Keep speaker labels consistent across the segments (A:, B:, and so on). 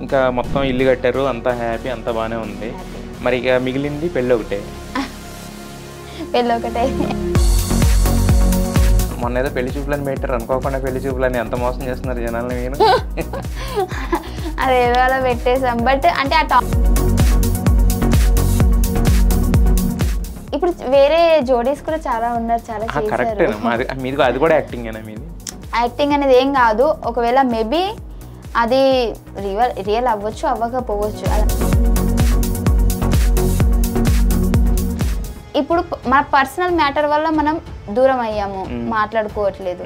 A: ఇంకా మొత్తం ఇల్లు కట్టారు, అంతా హ్యాపీ, అంతా బాగానే ఉంది. మరి ఇక మిగిలింది పెళ్ళి ఒకటే.
B: పెళ్ళి ఒకటే.
A: మొన్న ఏదో పెళ్లి చూపులని పెట్టారు, అనుకోకుండా పెళ్లి చూపులని ఎంత మోసం చేస్తున్నారు జనాలని మీరు.
B: అదేదో అలా పెట్టేసాం. బట్ అంటే ఆ ఇప్పుడు వేరే జోడీస్ కూడా చాలా ఉన్నారు, చాలా చేశారు.
A: మీది అది కూడా యాక్టింగ్ అయినా? మీది
B: యాక్టింగ్ అనేది ఏం కాదు, ఒకవేళ మేబీ అది రియల్ అవ్వచ్చు, అవ్వకపోవచ్చు. అలా ఇప్పుడు మన పర్సనల్ మ్యాటర్ వల్ల మనం దూరం అయ్యాము, మాట్లాడుకోవట్లేదు.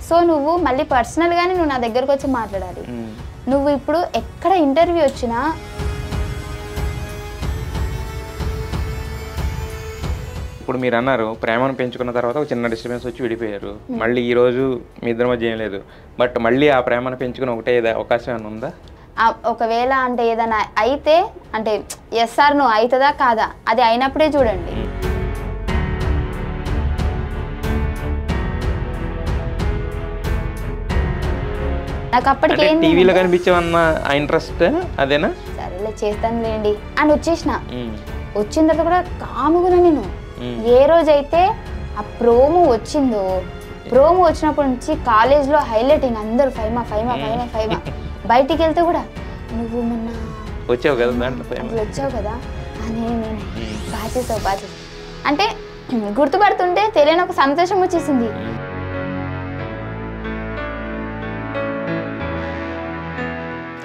B: సో నువ్వు మళ్ళీ పర్సనల్గానే నువ్వు నా దగ్గరకు వచ్చి మాట్లాడాలి. నువ్వు ఇప్పుడు ఎక్కడ ఇంటర్వ్యూ వచ్చినా
A: ఇప్పుడు మీరు అన్నారు ప్రేమను పెంచుకున్న తర్వాత ఒక చిన్న డిస్టర్బెన్స్ వచ్చి విడిపోయారు. మళ్ళీ ఈ రోజు మీ ఇద్దరి మధ్య ఏం లేదు, బట్ మళ్ళీ ఆ ప్రేమను పెంచుకుని ఒకటే అవకాశం ఏమైనా ఉందా?
B: ఒకవేళ అంటే ఏదైనా అయితే అంటే ఎస్ఆర్ నువ్వు అవుతుందా కాదా, అది అయినప్పుడే చూడండి. నాకు అప్పటికి
A: టీవీలో కనిపించమన్న ఇంట్రెస్ట్ అదేనా?
B: సరేలే చేస్తాను లేండి అని వచ్చేసిన. వచ్చిన తర్వాత కూడా కాముగా నేను ఏ రోజైతే ఆ ప్రోమో వచ్చిందో, ప్రోమో వచ్చినప్పటి నుంచి కాలేజ్లో హైలైటింగ్ అందరూ ఫైమా ఫైమా ఫైమా ఫైమా. బయటికి వెళ్తే కూడా నువ్వు మొన్న
A: వచ్చావు కదా, దాంట్లో
B: వచ్చావు కదా అని బాగా చేసావు బాగా చేసావు అంటే గుర్తుపడుతుంటే తెలియని ఒక సంతోషం వచ్చేసింది.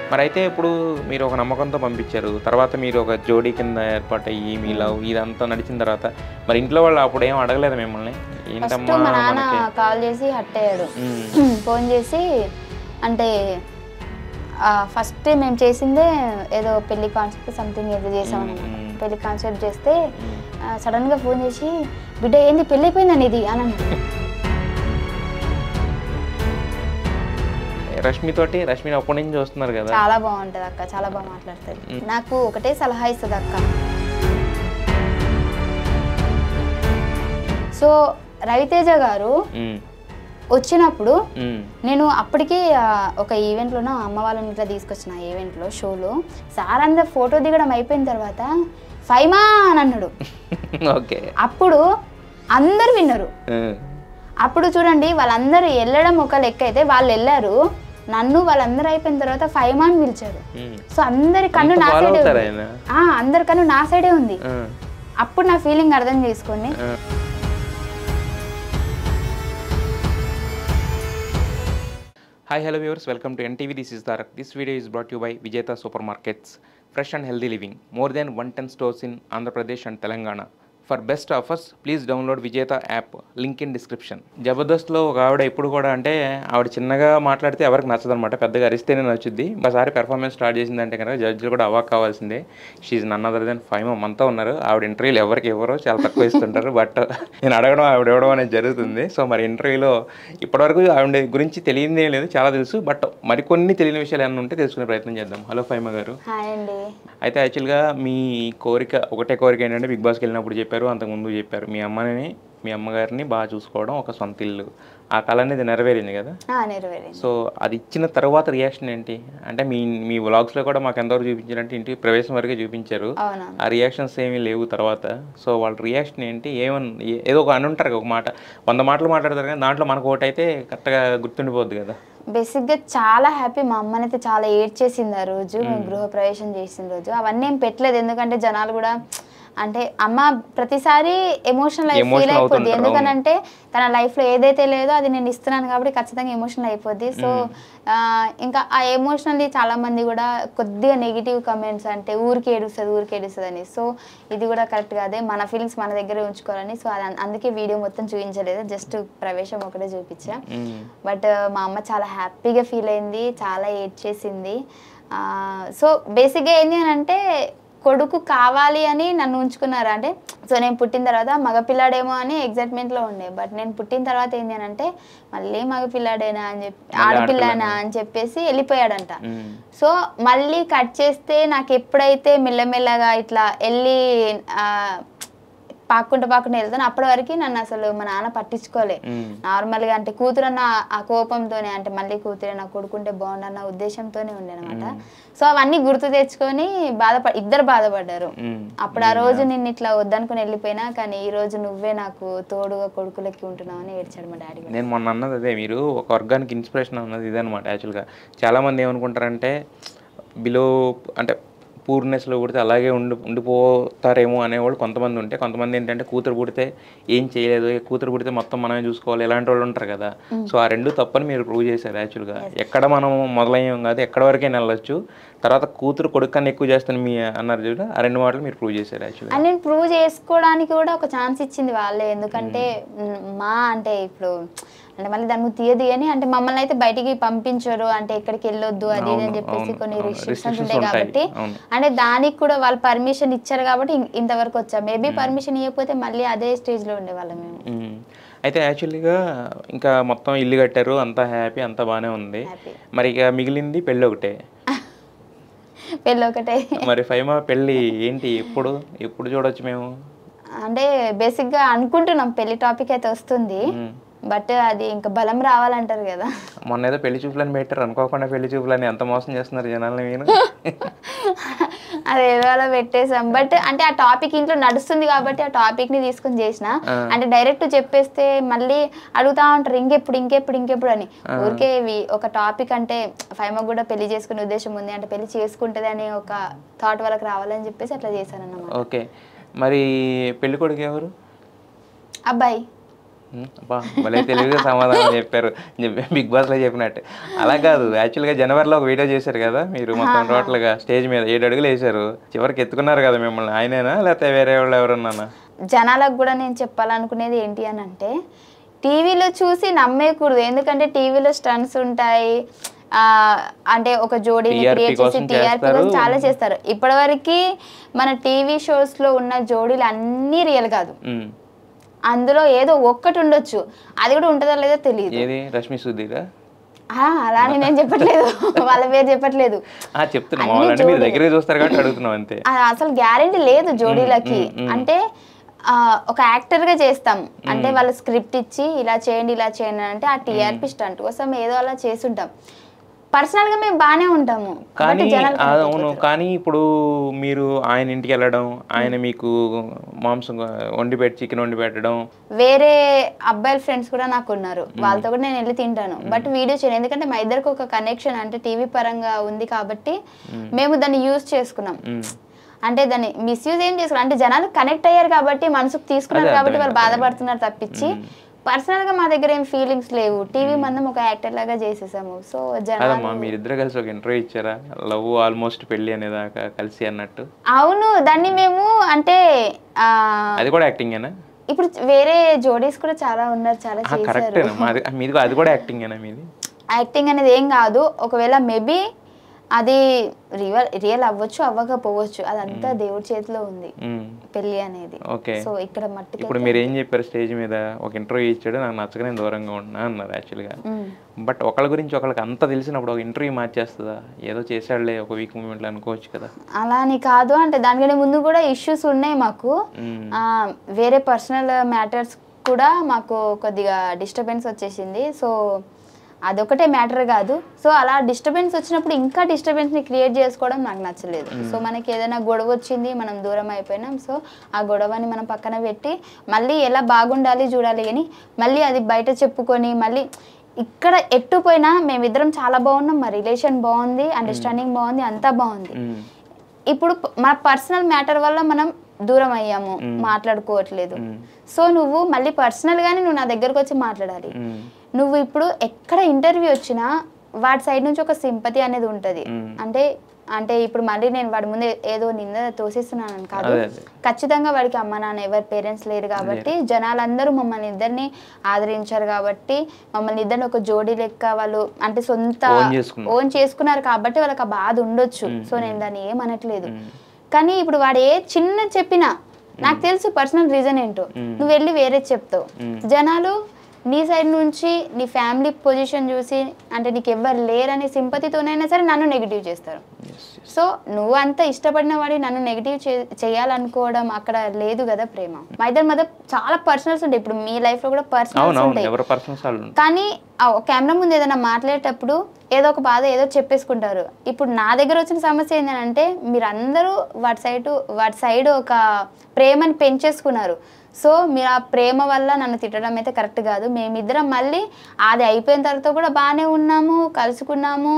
A: మరి అయితే ఇప్పుడు మీరు ఒక నమ్మకంతో పంపించారు, తర్వాత మీరు ఒక జోడీ కింద ఏర్పాటయ్యి మీ లవ్ ఇదంతా నడిచిన తర్వాత మరి ఇంట్లో వాళ్ళు అప్పుడు ఏం అడగలేదు మిమ్మల్ని?
B: ఏంటమ్మా మా నాన్న కాల్ చేసి హట్ అయ్యాడు, ఫోన్ చేసి అంటే ఫస్ట్ మేము చేసిందే ఏదో పెళ్లి కాన్సెప్ట్ సంథింగ్ ఏదో చేసాం. పెళ్లి కాన్సెప్ట్ చేస్తే సడన్గా ఫోన్ చేసి బిడ్డ ఏంది పెళ్ళి అయిపోయిందని ఇది అని అన్నాడు.
A: రష్మిని అప్పటి నుంచి చూస్తున్నారు కదా,
B: చాలా బాగుంటది అక్క, చాలా బాగా మాట్లాడుతుంది. నాకు ఒకటే సలహా ఇస్తుంది అక్క. సో రవితేజ గారు వచ్చినప్పుడు నేను అప్పటికి ఒక ఈవెంట్లో అమ్మ వాళ్ళని ఇట్లా తీసుకొచ్చిన ఈవెంట్లో షోలో సార్ అందరు ఫోటో దిగడం అయిపోయిన తర్వాత ఫైమా అని అన్నాడు. అప్పుడు అందరు విన్నారు. అప్పుడు చూడండి వాళ్ళందరూ వెళ్ళడం ఒక లెక్క అయితే వాళ్ళు వెళ్ళారు, నన్ను వాళ్ళందరూ అయిపోయిన తర్వాత ఫైమా అని పిలిచారు. సో అందరి కన్ను నా సైడే ఉంది, అందరి కన్ను నా సైడే ఉంది. అప్పుడు నా ఫీలింగ్ అర్థం చేసుకోండి.
A: Hi, hello viewers, welcome to NTV. This is Tarak. This video is brought to you by Vijayta Supermarkets. Fresh and healthy living. More than 110 stores in Andhra Pradesh and Telangana. For best offers, please download Vijayta app. Link in description. జబర్దస్త్లో ఒక ఆవిడ ఎప్పుడు కూడా అంటే ఆవిడ చిన్నగా మాట్లాడితే ఎవరికి నచ్చదు అనమాట, పెద్దగా అరిస్తేనే నచ్చుద్ది. ఒకసారి పెర్ఫార్మెన్స్ స్టార్ట్ చేసిందంటే కనుక జడ్జిలు కూడా అవాక్ కావాల్సిందే. She none other than Faima. మనతో ఉన్నారు. ఆవిడ ఇంటర్వ్యూలు ఎవరికి ఇవ్వరో, చాలా తక్కువ ఇస్తుంటారు. బట్ నేను అడగడం ఆవిడ ఇవ్వడం అనేది జరుగుతుంది. సో మరి ఇంటర్వ్యూలో ఇప్పటివరకు ఆవిడ గురించి తెలియదు ఏం లేదు, చాలా తెలుసు. బట్ మరికొన్ని తెలియని విషయాలు ఏమైనా ఉంటే తెలుసుకునే ప్రయత్నం చేద్దాం. హలో ఫైమా గారు. అయితే యాక్చువల్గా మీ కోరిక ఒకటే కోరిక ఏంటంటే బిగ్ బాస్కి వెళ్ళినప్పుడు చెప్పారు, అంతకుముందు చెప్పారు, మీ అమ్మగారిని బాగా చూసుకోవడం, ఒక సొంత ఇల్లు. ఆ కళ అనేది నెరవేరింది కదా? సో అది ఇచ్చిన తర్వాత రియాక్షన్ ఏంటి? అంటే మీ వ్లాగ్స్లో కూడా మాకు ఎంతవరకు చూపించారంటే ఇంటికి ప్రవేశం వరకే చూపించారు, ఆ రియాక్షన్స్ ఏమీ లేవు తర్వాత. సో వాళ్ళ రియాక్షన్ ఏంటి? ఏదో ఒక అని ఉంటారు, ఒక మాట 100 మాటలు మాట్లాడతారు కానీ దాంట్లో మనకు ఒకటి అయితే కరెక్ట్గా గుర్తుండిపోద్ది కదా.
B: బేసిక్గా చాలా హ్యాపీ. మా అమ్మనైతే చాలా ఏడ్చేసింది ఆ రోజు, మేము గృహప్రవేశం చేసిన రోజు. అవన్నీ ఏం పెట్టలేదు, ఎందుకంటే జనాలు కూడా అంటే అమ్మ ప్రతిసారి ఎమోషనల్ ఫీల్ అయిపోద్ది. ఎందుకనంటే తన లైఫ్లో ఏదైతే లేదో అది నేను ఇస్తున్నాను కాబట్టి ఖచ్చితంగా ఎమోషనల్ అయిపోద్ది. సో ఇంకా ఆ ఎమోషనల్లీ చాలా మంది కూడా కొద్దిగా నెగిటివ్ కమెంట్స్ అంటే ఊరికి ఏడుస్తుంది అని. సో ఇది కూడా కరెక్ట్ కాదే, మన ఫీలింగ్స్ మన దగ్గరే ఉంచుకోవాలని. సో అది అందుకే వీడియో మొత్తం చూపించలేదు, జస్ట్ ప్రవేశం ఒకటే చూపించా. బట్ మా అమ్మ చాలా హ్యాపీగా ఫీల్ అయింది, చాలా ఏడ్చేసింది. సో బేసిక్గా ఏంటి అని అంటే కొడుకు కావాలి అని నన్ను ఉంచుకున్నారు. అంటే సో నేను పుట్టిన తర్వాత మగపిల్లాడేమో అని ఎగ్జైట్మెంట్లో ఉండే, బట్ నేను పుట్టిన తర్వాత ఏంటి అని అంటే మళ్ళీ మగపిల్లాడేనా అని చెప్పి ఆడపిల్లనా అని చెప్పేసి వెళ్ళిపోయాడంట. సో మళ్ళీ కట్ చేస్తే నాకు ఎప్పుడైతే మెల్లమెల్లగా ఇట్లా వెళ్ళి పాక్కుంటూ వెళ్తాను. అప్పటి వరకు నన్ను అసలు మా నాన్న పట్టించుకోలే. నార్మల్గా అంటే కూతురన్న ఆ కోపంతోనే, అంటే మళ్ళీ కూతురే నా కొడుకుంటే బాగుండన్న ఉద్దేశంతోనే ఉండే అనమాట. సో అవన్నీ గుర్తు తెచ్చుకొని ఇద్దరు బాధపడ్డారు. అప్పుడు ఆ రోజు నిన్ను ఇట్లా వద్దనుకుని వెళ్ళిపోయినా, కానీ ఈ రోజు నువ్వే నాకు తోడుగా కొడుకులకి ఉంటున్నావు అని ఏడ్చాడు మా డాడీ.
A: నేను మొన్న అన్నది అదే, మీరు ఒక వర్గానికి ఇన్స్పిరేషన్ అన్నది ఇదనమాట. యాక్చువల్గా చాలామంది ఏమనుకుంటారంటే బిలో అంటే పూర్నెస్లో పుడితే అలాగే ఉండిపోతారేమో అనేవాళ్ళు కొంతమంది ఉంటే, కొంతమంది ఏంటంటే కూతురు పుడితే ఏం చేయలేదు, కూతురు పుడితే మొత్తం మనమే చూసుకోవాలి, ఇలాంటి వాళ్ళు ఉంటారు కదా. సో ఆ రెండు తప్పని మీరు ప్రూవ్ చేశారు. యాక్చువల్గా ఎక్కడ మనం మొదలయ్యాం కాదు, ఎక్కడ వరకైనా వెళ్ళొచ్చు. తర్వాత కూతురు కొడుకు కన్నా ఎక్కువ చేస్తాను మీ అన్నారు చూడ, ఆ రెండు మాటలు మీరు ప్రూవ్ చేశారు. యాక్చువల్గా
B: నేను ప్రూవ్ చేసుకోవడానికి కూడా ఒక ఛాన్స్ ఇచ్చింది వాళ్ళే. ఎందుకంటే అంటే ఇప్పుడు అంటే మళ్ళీ దాన్ని తీయదు అని, అంటే మమ్మల్ని అయితే బయటికి పంపించరు, అంటే ఎక్కడికి వెళ్ళొద్దు అది ఇది అని చెప్పేసి కొన్ని రిస్ట్రిక్షన్స్ ఉంటాయి కాబట్టి, అంటే దానికి కూడా వాళ్ళు పర్మిషన్ ఇచ్చారు కాబట్టి ఇంతవరకు వచ్చాం. మేబీ పర్మిషన్ ఇవ్వకపోతే మళ్ళీ అదే స్టేజ్లో ఉండేవాళ్ళం మేము.
A: అయితే యాక్చువల్గా ఇంకా మొత్తం ఇల్లు కట్టారు, అంతా హ్యాపీ, అంతా బాగానే ఉంది. మరి ఇక మిగిలింది పెళ్ళి ఒకటే.
B: పెళ్ళి ఒకటే.
A: మరి ఫైమా పెళ్ళి ఏంటి, ఎప్పుడు చూడొచ్చు మేము?
B: అంటే బేసిక్గా అనుకుంటున్నాం పెళ్లి టాపిక్ అయితే వస్తుంది, బట్ అది ఇంకా బలం రావాలంటారు కదా.
A: మొన్న ఏదో పెళ్లి చూపులని పెట్టారు, అనుకోకుండా పెళ్లి చూపులని ఎంత మోసం చేస్తున్నారు జనాల్ని మీరు.
B: అది ఏదో అలా పెట్టేసాం, బట్ అంటే ఆ టాపిక్ ఇంట్లో నడుస్తుంది కాబట్టి ఆ టాపిక్ ని తీసుకొని చేసిన. అంటే డైరెక్ట్ చెప్పేస్తే మళ్ళీ అడుగుతా ఉంటారు ఇంకెప్పుడు అని. ఊరికే ఒక టాపిక్ అంటే ఫైమా కూడా పెళ్లి చేసుకునే ఉద్దేశం ఉంది, అంటే పెళ్లి చేసుకుంటది అనే ఒక థాట్ వాళ్ళకి రావాలని చెప్పేసి అట్లా చేశాను అన్నమాట.
A: ఓకే, మరి పెళ్లి కొడుకు ఎవరు?
B: అబ్బాయి.
A: భలే తెలివిగా సమాధానం చెప్పారు, బిగ్ బాస్ లో చెప్పినట్టు. అలా కాదు, యాక్చువల్గా జనవరిలో ఒక వీడియో చేశారు కదా మీరు, మొత్తం టోటల్గా స్టేజ్ మీద 7 అడుగులు వేశారు, చివరికి ఎత్తుకున్నారు కదా మిమ్మల్ని. ఆయనేనా లేకపోతే వేరే వాళ్ళు ఎవరన్నా?
B: జనాలకు కూడా నేను చెప్పాలనుకునేది ఏంటి అని అంటే, టీవీలో చూసి నమ్మేయకూడదు. ఎందుకంటే టీవీలో స్టంట్స్ ఉంటాయి, అంటే ఒక జోడీని క్రియేట్ చేసి టీఆర్పీ కోసం చాలా చేస్తారు. ఇప్పటివరకు మన టీవీ షోస్ లో ఉన్న జోడీలు అన్నీ రియల్ కాదు, అందులో ఏదో ఒక్కటి ఉండొచ్చు, అది కూడా ఉంటుందో లేదో తెలియదు.
A: రష్మి సుధీరా
B: అలా నేను చెప్పట్లేదు, వాళ్ళ పేరు చెప్పట్లేదు, అసలు గ్యారెంటీ లేదు జోడీలకి. అంటే ఒక యాక్టర్ గా చేస్తాం అంటే వాళ్ళ స్క్రిప్ట్ ఇచ్చి ఇలా చేయండి అంటే ఆ టీఆర్పీ స్టంట్ కోసం ఏదో అలా చేస్తుంటాం. పర్సనల్ గా మేము బాగానే ఉంటాము.
A: అవును, కానీ ఇప్పుడు మీరు ఆయన ఇంటికి వెళ్ళడం, ఆయన మీకు మాంసం చికెన్ వండి పెట్టడం,
B: వేరే అబ్బాయిల ఫ్రెండ్స్ కూడా నాకు ఉన్నారు, వాళ్ళతో కూడా నేను వెళ్ళి తింటాను, బట్ వీడియో చేయను. ఎందుకంటే మా ఇద్దరికి ఒక కనెక్షన్ అంటే టీవీ పరంగా ఉంది కాబట్టి మేము దాన్ని యూజ్ చేసుకున్నాం. అంటే దాన్ని మిస్యూజ్ ఏం చేసుకున్నాం అంటే జనాలు కనెక్ట్ అయ్యారు కాబట్టి, మనసుకు తీసుకున్నారు కాబట్టి వాళ్ళు బాధపడుతున్నారు తప్పించి పర్సనల్ గా మా దగ్గర ఏం ఫీలింగ్స్ లేవు. టీవీ మనం ఒక యాక్టర్ లాగా చేసేసాము. సో
A: మీరిద్దరు కలిసి ఒక ఇంటర్వ్యూ ఇచ్చారా, లవ్ ఆల్మోస్ట్ పెళ్లి అనేదాకా కలిసి అన్నట్టు?
B: అవును, దాన్ని మేము అంటే
A: అది కూడా యాక్టింగేనా?
B: ఇప్పుడు వేరే జోడీస్ కూడా చాలా ఉన్నారు, చాలా చేశారు.
A: మీది అది కూడా యాక్టింగేనా? మీది
B: యాక్టింగ్ అనేది ఏం కాదు, ఒకవేళ మేబీ అది రియల్ అవ్వచ్చు అవ్వకపోవచ్చు, అదంతా దేవుడి చేతిలో ఉంది పెళ్లి అనేది. సో ఇక్కడ మట్టికి
A: ఇప్పుడు మీరు ఏం చెప్పారు స్టేజ్ మీద, ఒక ఇంటర్వ్యూ ఇచ్చాడు, నాకు నచ్చక నేను దూరంగా ఉన్నా అన్నారు యాక్చువల్గా. బట్ ఒకళ్ళ గురించి ఒకళ్ళకి అంత తెలిసినప్పుడు ఒక ఇంటర్వ్యూ మార్చేస్తుందా? ఏదో చేశాడులే ఒక వీక్ మూమెంట్లో అనుకోవచ్చు కదా.
B: అలా అని కాదు, అంటే దానికంటే ముందు కూడా ఇష్యూస్ ఉన్నాయి మాకు, వేరే పర్సనల్ మ్యాటర్స్ కూడా మాకు కొద్దిగా డిస్టర్బెన్స్ వచ్చేసింది. సో అదొకటే మ్యాటర్ కాదు. సో అలా డిస్టర్బెన్స్ వచ్చినప్పుడు ఇంకా డిస్టర్బెన్స్ని క్రియేట్ చేసుకోవడం నాకు నచ్చలేదు. సో మనకి ఏదైనా గొడవ వచ్చింది, మనం దూరం అయిపోయినాం, సో ఆ గొడవని మనం పక్కన పెట్టి మళ్ళీ ఎలా బాగుండాలి చూడాలి అని మళ్ళీ అది బయట చెప్పుకొని, మళ్ళీ ఇక్కడ ఎట్టుపోయినా మేమిద్దరం చాలా బాగున్నాం, మా రిలేషన్ బాగుంది, అండర్స్టాండింగ్ బాగుంది, అంతా బాగుంది. ఇప్పుడు మన పర్సనల్ మ్యాటర్ వల్ల మనం దూరం అయ్యాము, మాట్లాడుకోవట్లేదు. సో నువ్వు మళ్ళీ పర్సనల్ గానే నువ్వు నా దగ్గరకు వచ్చి మాట్లాడాలి. నువ్వు ఇప్పుడు ఎక్కడ ఇంటర్వ్యూ వచ్చినా వాడి సైడ్ నుంచి ఒక సింపతి అనేది ఉంటది. అంటే ఇప్పుడు మళ్ళీ నేను వాడి ముందు ఏదో నింద తోసేస్తున్నాను కాదు, ఖచ్చితంగా వాడికి అమ్మ నాన్న ఎవరి పేరెంట్స్ లేరు కాబట్టి జనాలందరూ మమ్మల్ని ఇద్దరిని ఆదరించారు కాబట్టి, మమ్మల్ని ఇద్దరిని ఒక జోడీ లెక్క వాళ్ళు అంటే సొంత ఓన్ చేసుకున్నారు కాబట్టి వాళ్ళకి ఆ బాధ ఉండొచ్చు. సో నేను దాన్ని ఏమనట్లేదు, కానీ ఇప్పుడు వాడు ఏ చిన్న చెప్పినా నాకు తెలుసు పర్సనల్ రీజన్ ఏంటో, నువ్వు వెళ్ళి వేరే చెప్తావు. జనాలు నీ సైడ్ నుంచి నీ ఫ్యామిలీ పొజిషన్ చూసి అంటే నీకు ఎవ్వరు లేరనే సింపతితోనైనా సరే నన్ను నెగిటివ్ చేస్తారు. సో నువ్వు అంత ఇష్టపడిన వాడి నన్ను నెగిటివ్ చేయాలనుకోవడం అక్కడ లేదు కదా ప్రేమ. మా ఇద్దరి మధ్య చాలా పర్సనల్స్ ఉంటాయి. ఇప్పుడు మీ లైఫ్ లో కూడా పర్సనల్స్ ఉంటాయి, కానీ కెమెరా ముందు ఏదైనా మాట్లాడేటప్పుడు ఏదో ఒక బాధ ఏదో చెప్పేసుకుంటారు. ఇప్పుడు నా దగ్గర వచ్చిన సమస్య ఏంటంటే మీరందరూ వాటి సైడ్ ఒక ప్రేమని పెంచేసుకున్నారు. సో మీరు ఆ ప్రేమ వల్ల నన్ను తిట్టడం అయితే కరెక్ట్ కాదు. మేమిద్దరం మళ్ళీ అది అయిపోయిన తర్వాత కూడా బాగానే ఉన్నాము, కలుసుకున్నాము,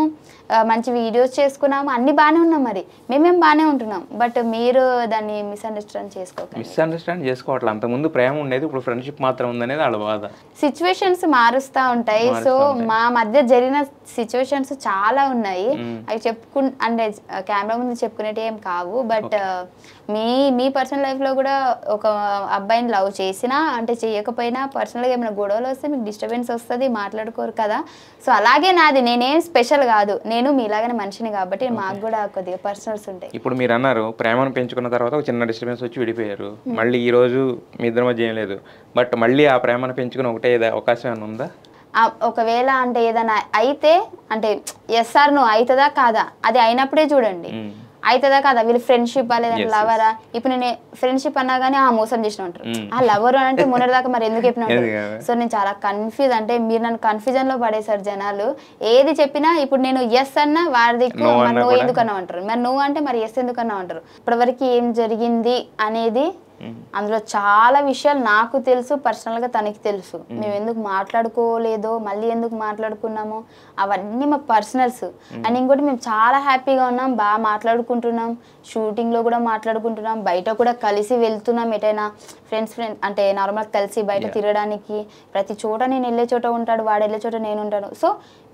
B: మంచి వీడియోస్ చేసుకున్నాము, అన్ని బాగానే ఉన్నాం. మరి మేమేం బాగానే ఉంటున్నాం, బట్ మీరు దాన్ని మిస్అండర్స్టాండ్
A: చేసుకోవట్లేదు. అంతకుముందు ప్రేమ ఉండేది, ఇప్పుడు ఫ్రెండ్షిప్ మాత్రం ఉందనేది వాళ్ళ బాధ.
B: సిచ్యువేషన్స్ మారుస్తూ ఉంటాయి. సో మా మధ్య జరిగిన సిచ్యువేషన్స్ చాలా ఉన్నాయి. అవి అంటే కెమెరా ముందు చెప్పుకునేవి ఏం కావు. బట్ మీ పర్సనల్ లైఫ్లో కూడా ఒక అబ్బాయిని లవ్ చేసినా అంటే చేయకపోయినా పర్సనల్గా ఏమైనా గొడవలు వస్తే మీకు డిస్టర్బెన్స్ వస్తుంది, మాట్లాడుకోరు కదా. సో అలాగే నాది, నేనేం స్పెషల్ కాదు, నేను మీలాగానే మనిషిని కాబట్టి మాకు కూడా కొద్దిగా పర్సనల్స్ ఉంటాయి.
A: ఇప్పుడు మీరు అన్నారు ప్రేమను పెంచుకున్న తర్వాత ఒక చిన్న డిస్టర్బెన్స్ వచ్చి విడిపోయారు, మళ్ళీ ఈ రోజు మీ ఇద్దరి మధ్య ఏం లేదు, బట్ మళ్ళీ ఆ ప్రేమను పెంచుకుని ఒకటే అవకాశం ఏమైనా ఉందా?
B: ఒకవేళ అంటే ఏదైనా అయితే అంటే ఎస్ఆర్ నో అవుతుందా కాదా, అది అయినప్పుడే చూడండి అవుతుందా కాదా. వీళ్ళు ఫ్రెండ్షిప్ లేదంటే లవరా. ఇప్పుడు నేను ఫ్రెండ్షిప్ అన్నా కానీ మోసం చేసిన ఉంటారు, ఆ లవర్ అంటే మొన్నటిదాకా మరి ఎందుకు చెప్పిన ఉంటారు. సో నేను చాలా కన్ఫ్యూజ్, అంటే మీరు నన్ను కన్ఫ్యూజన్ లో పడేశారు జనాలు. ఏది చెప్పినా ఇప్పుడు నేను ఎస్ అన్నా వాడి నో ఎందుకన్నా అంటారు, మరి నువ్వు అంటే మరి ఎస్ ఎందుకన్నా అంటారు. ఇప్పటివరకు ఏం జరిగింది అనేది అందులో చాలా విషయాలు నాకు తెలుసు, పర్సనల్గా తనకి తెలుసు. మేము ఎందుకు మాట్లాడుకోలేదో, మళ్ళీ ఎందుకు మాట్లాడుకున్నామో అవన్నీ మా పర్సనల్స్. అండ్ ఇంకోటి మేము చాలా హ్యాపీగా ఉన్నాం, బాగా మాట్లాడుకుంటున్నాం, షూటింగ్లో కూడా మాట్లాడుకుంటున్నాం, బయట కూడా కలిసి వెళ్తున్నాం, ఎటైనా ఫ్రెండ్స్ అంటే నార్మల్గా కలిసి బయట తిరగడానికి. ప్రతి చోట నేను వెళ్ళే చోట ఉంటాడు, వాడు వెళ్ళే చోట నేను ఉంటాను. సో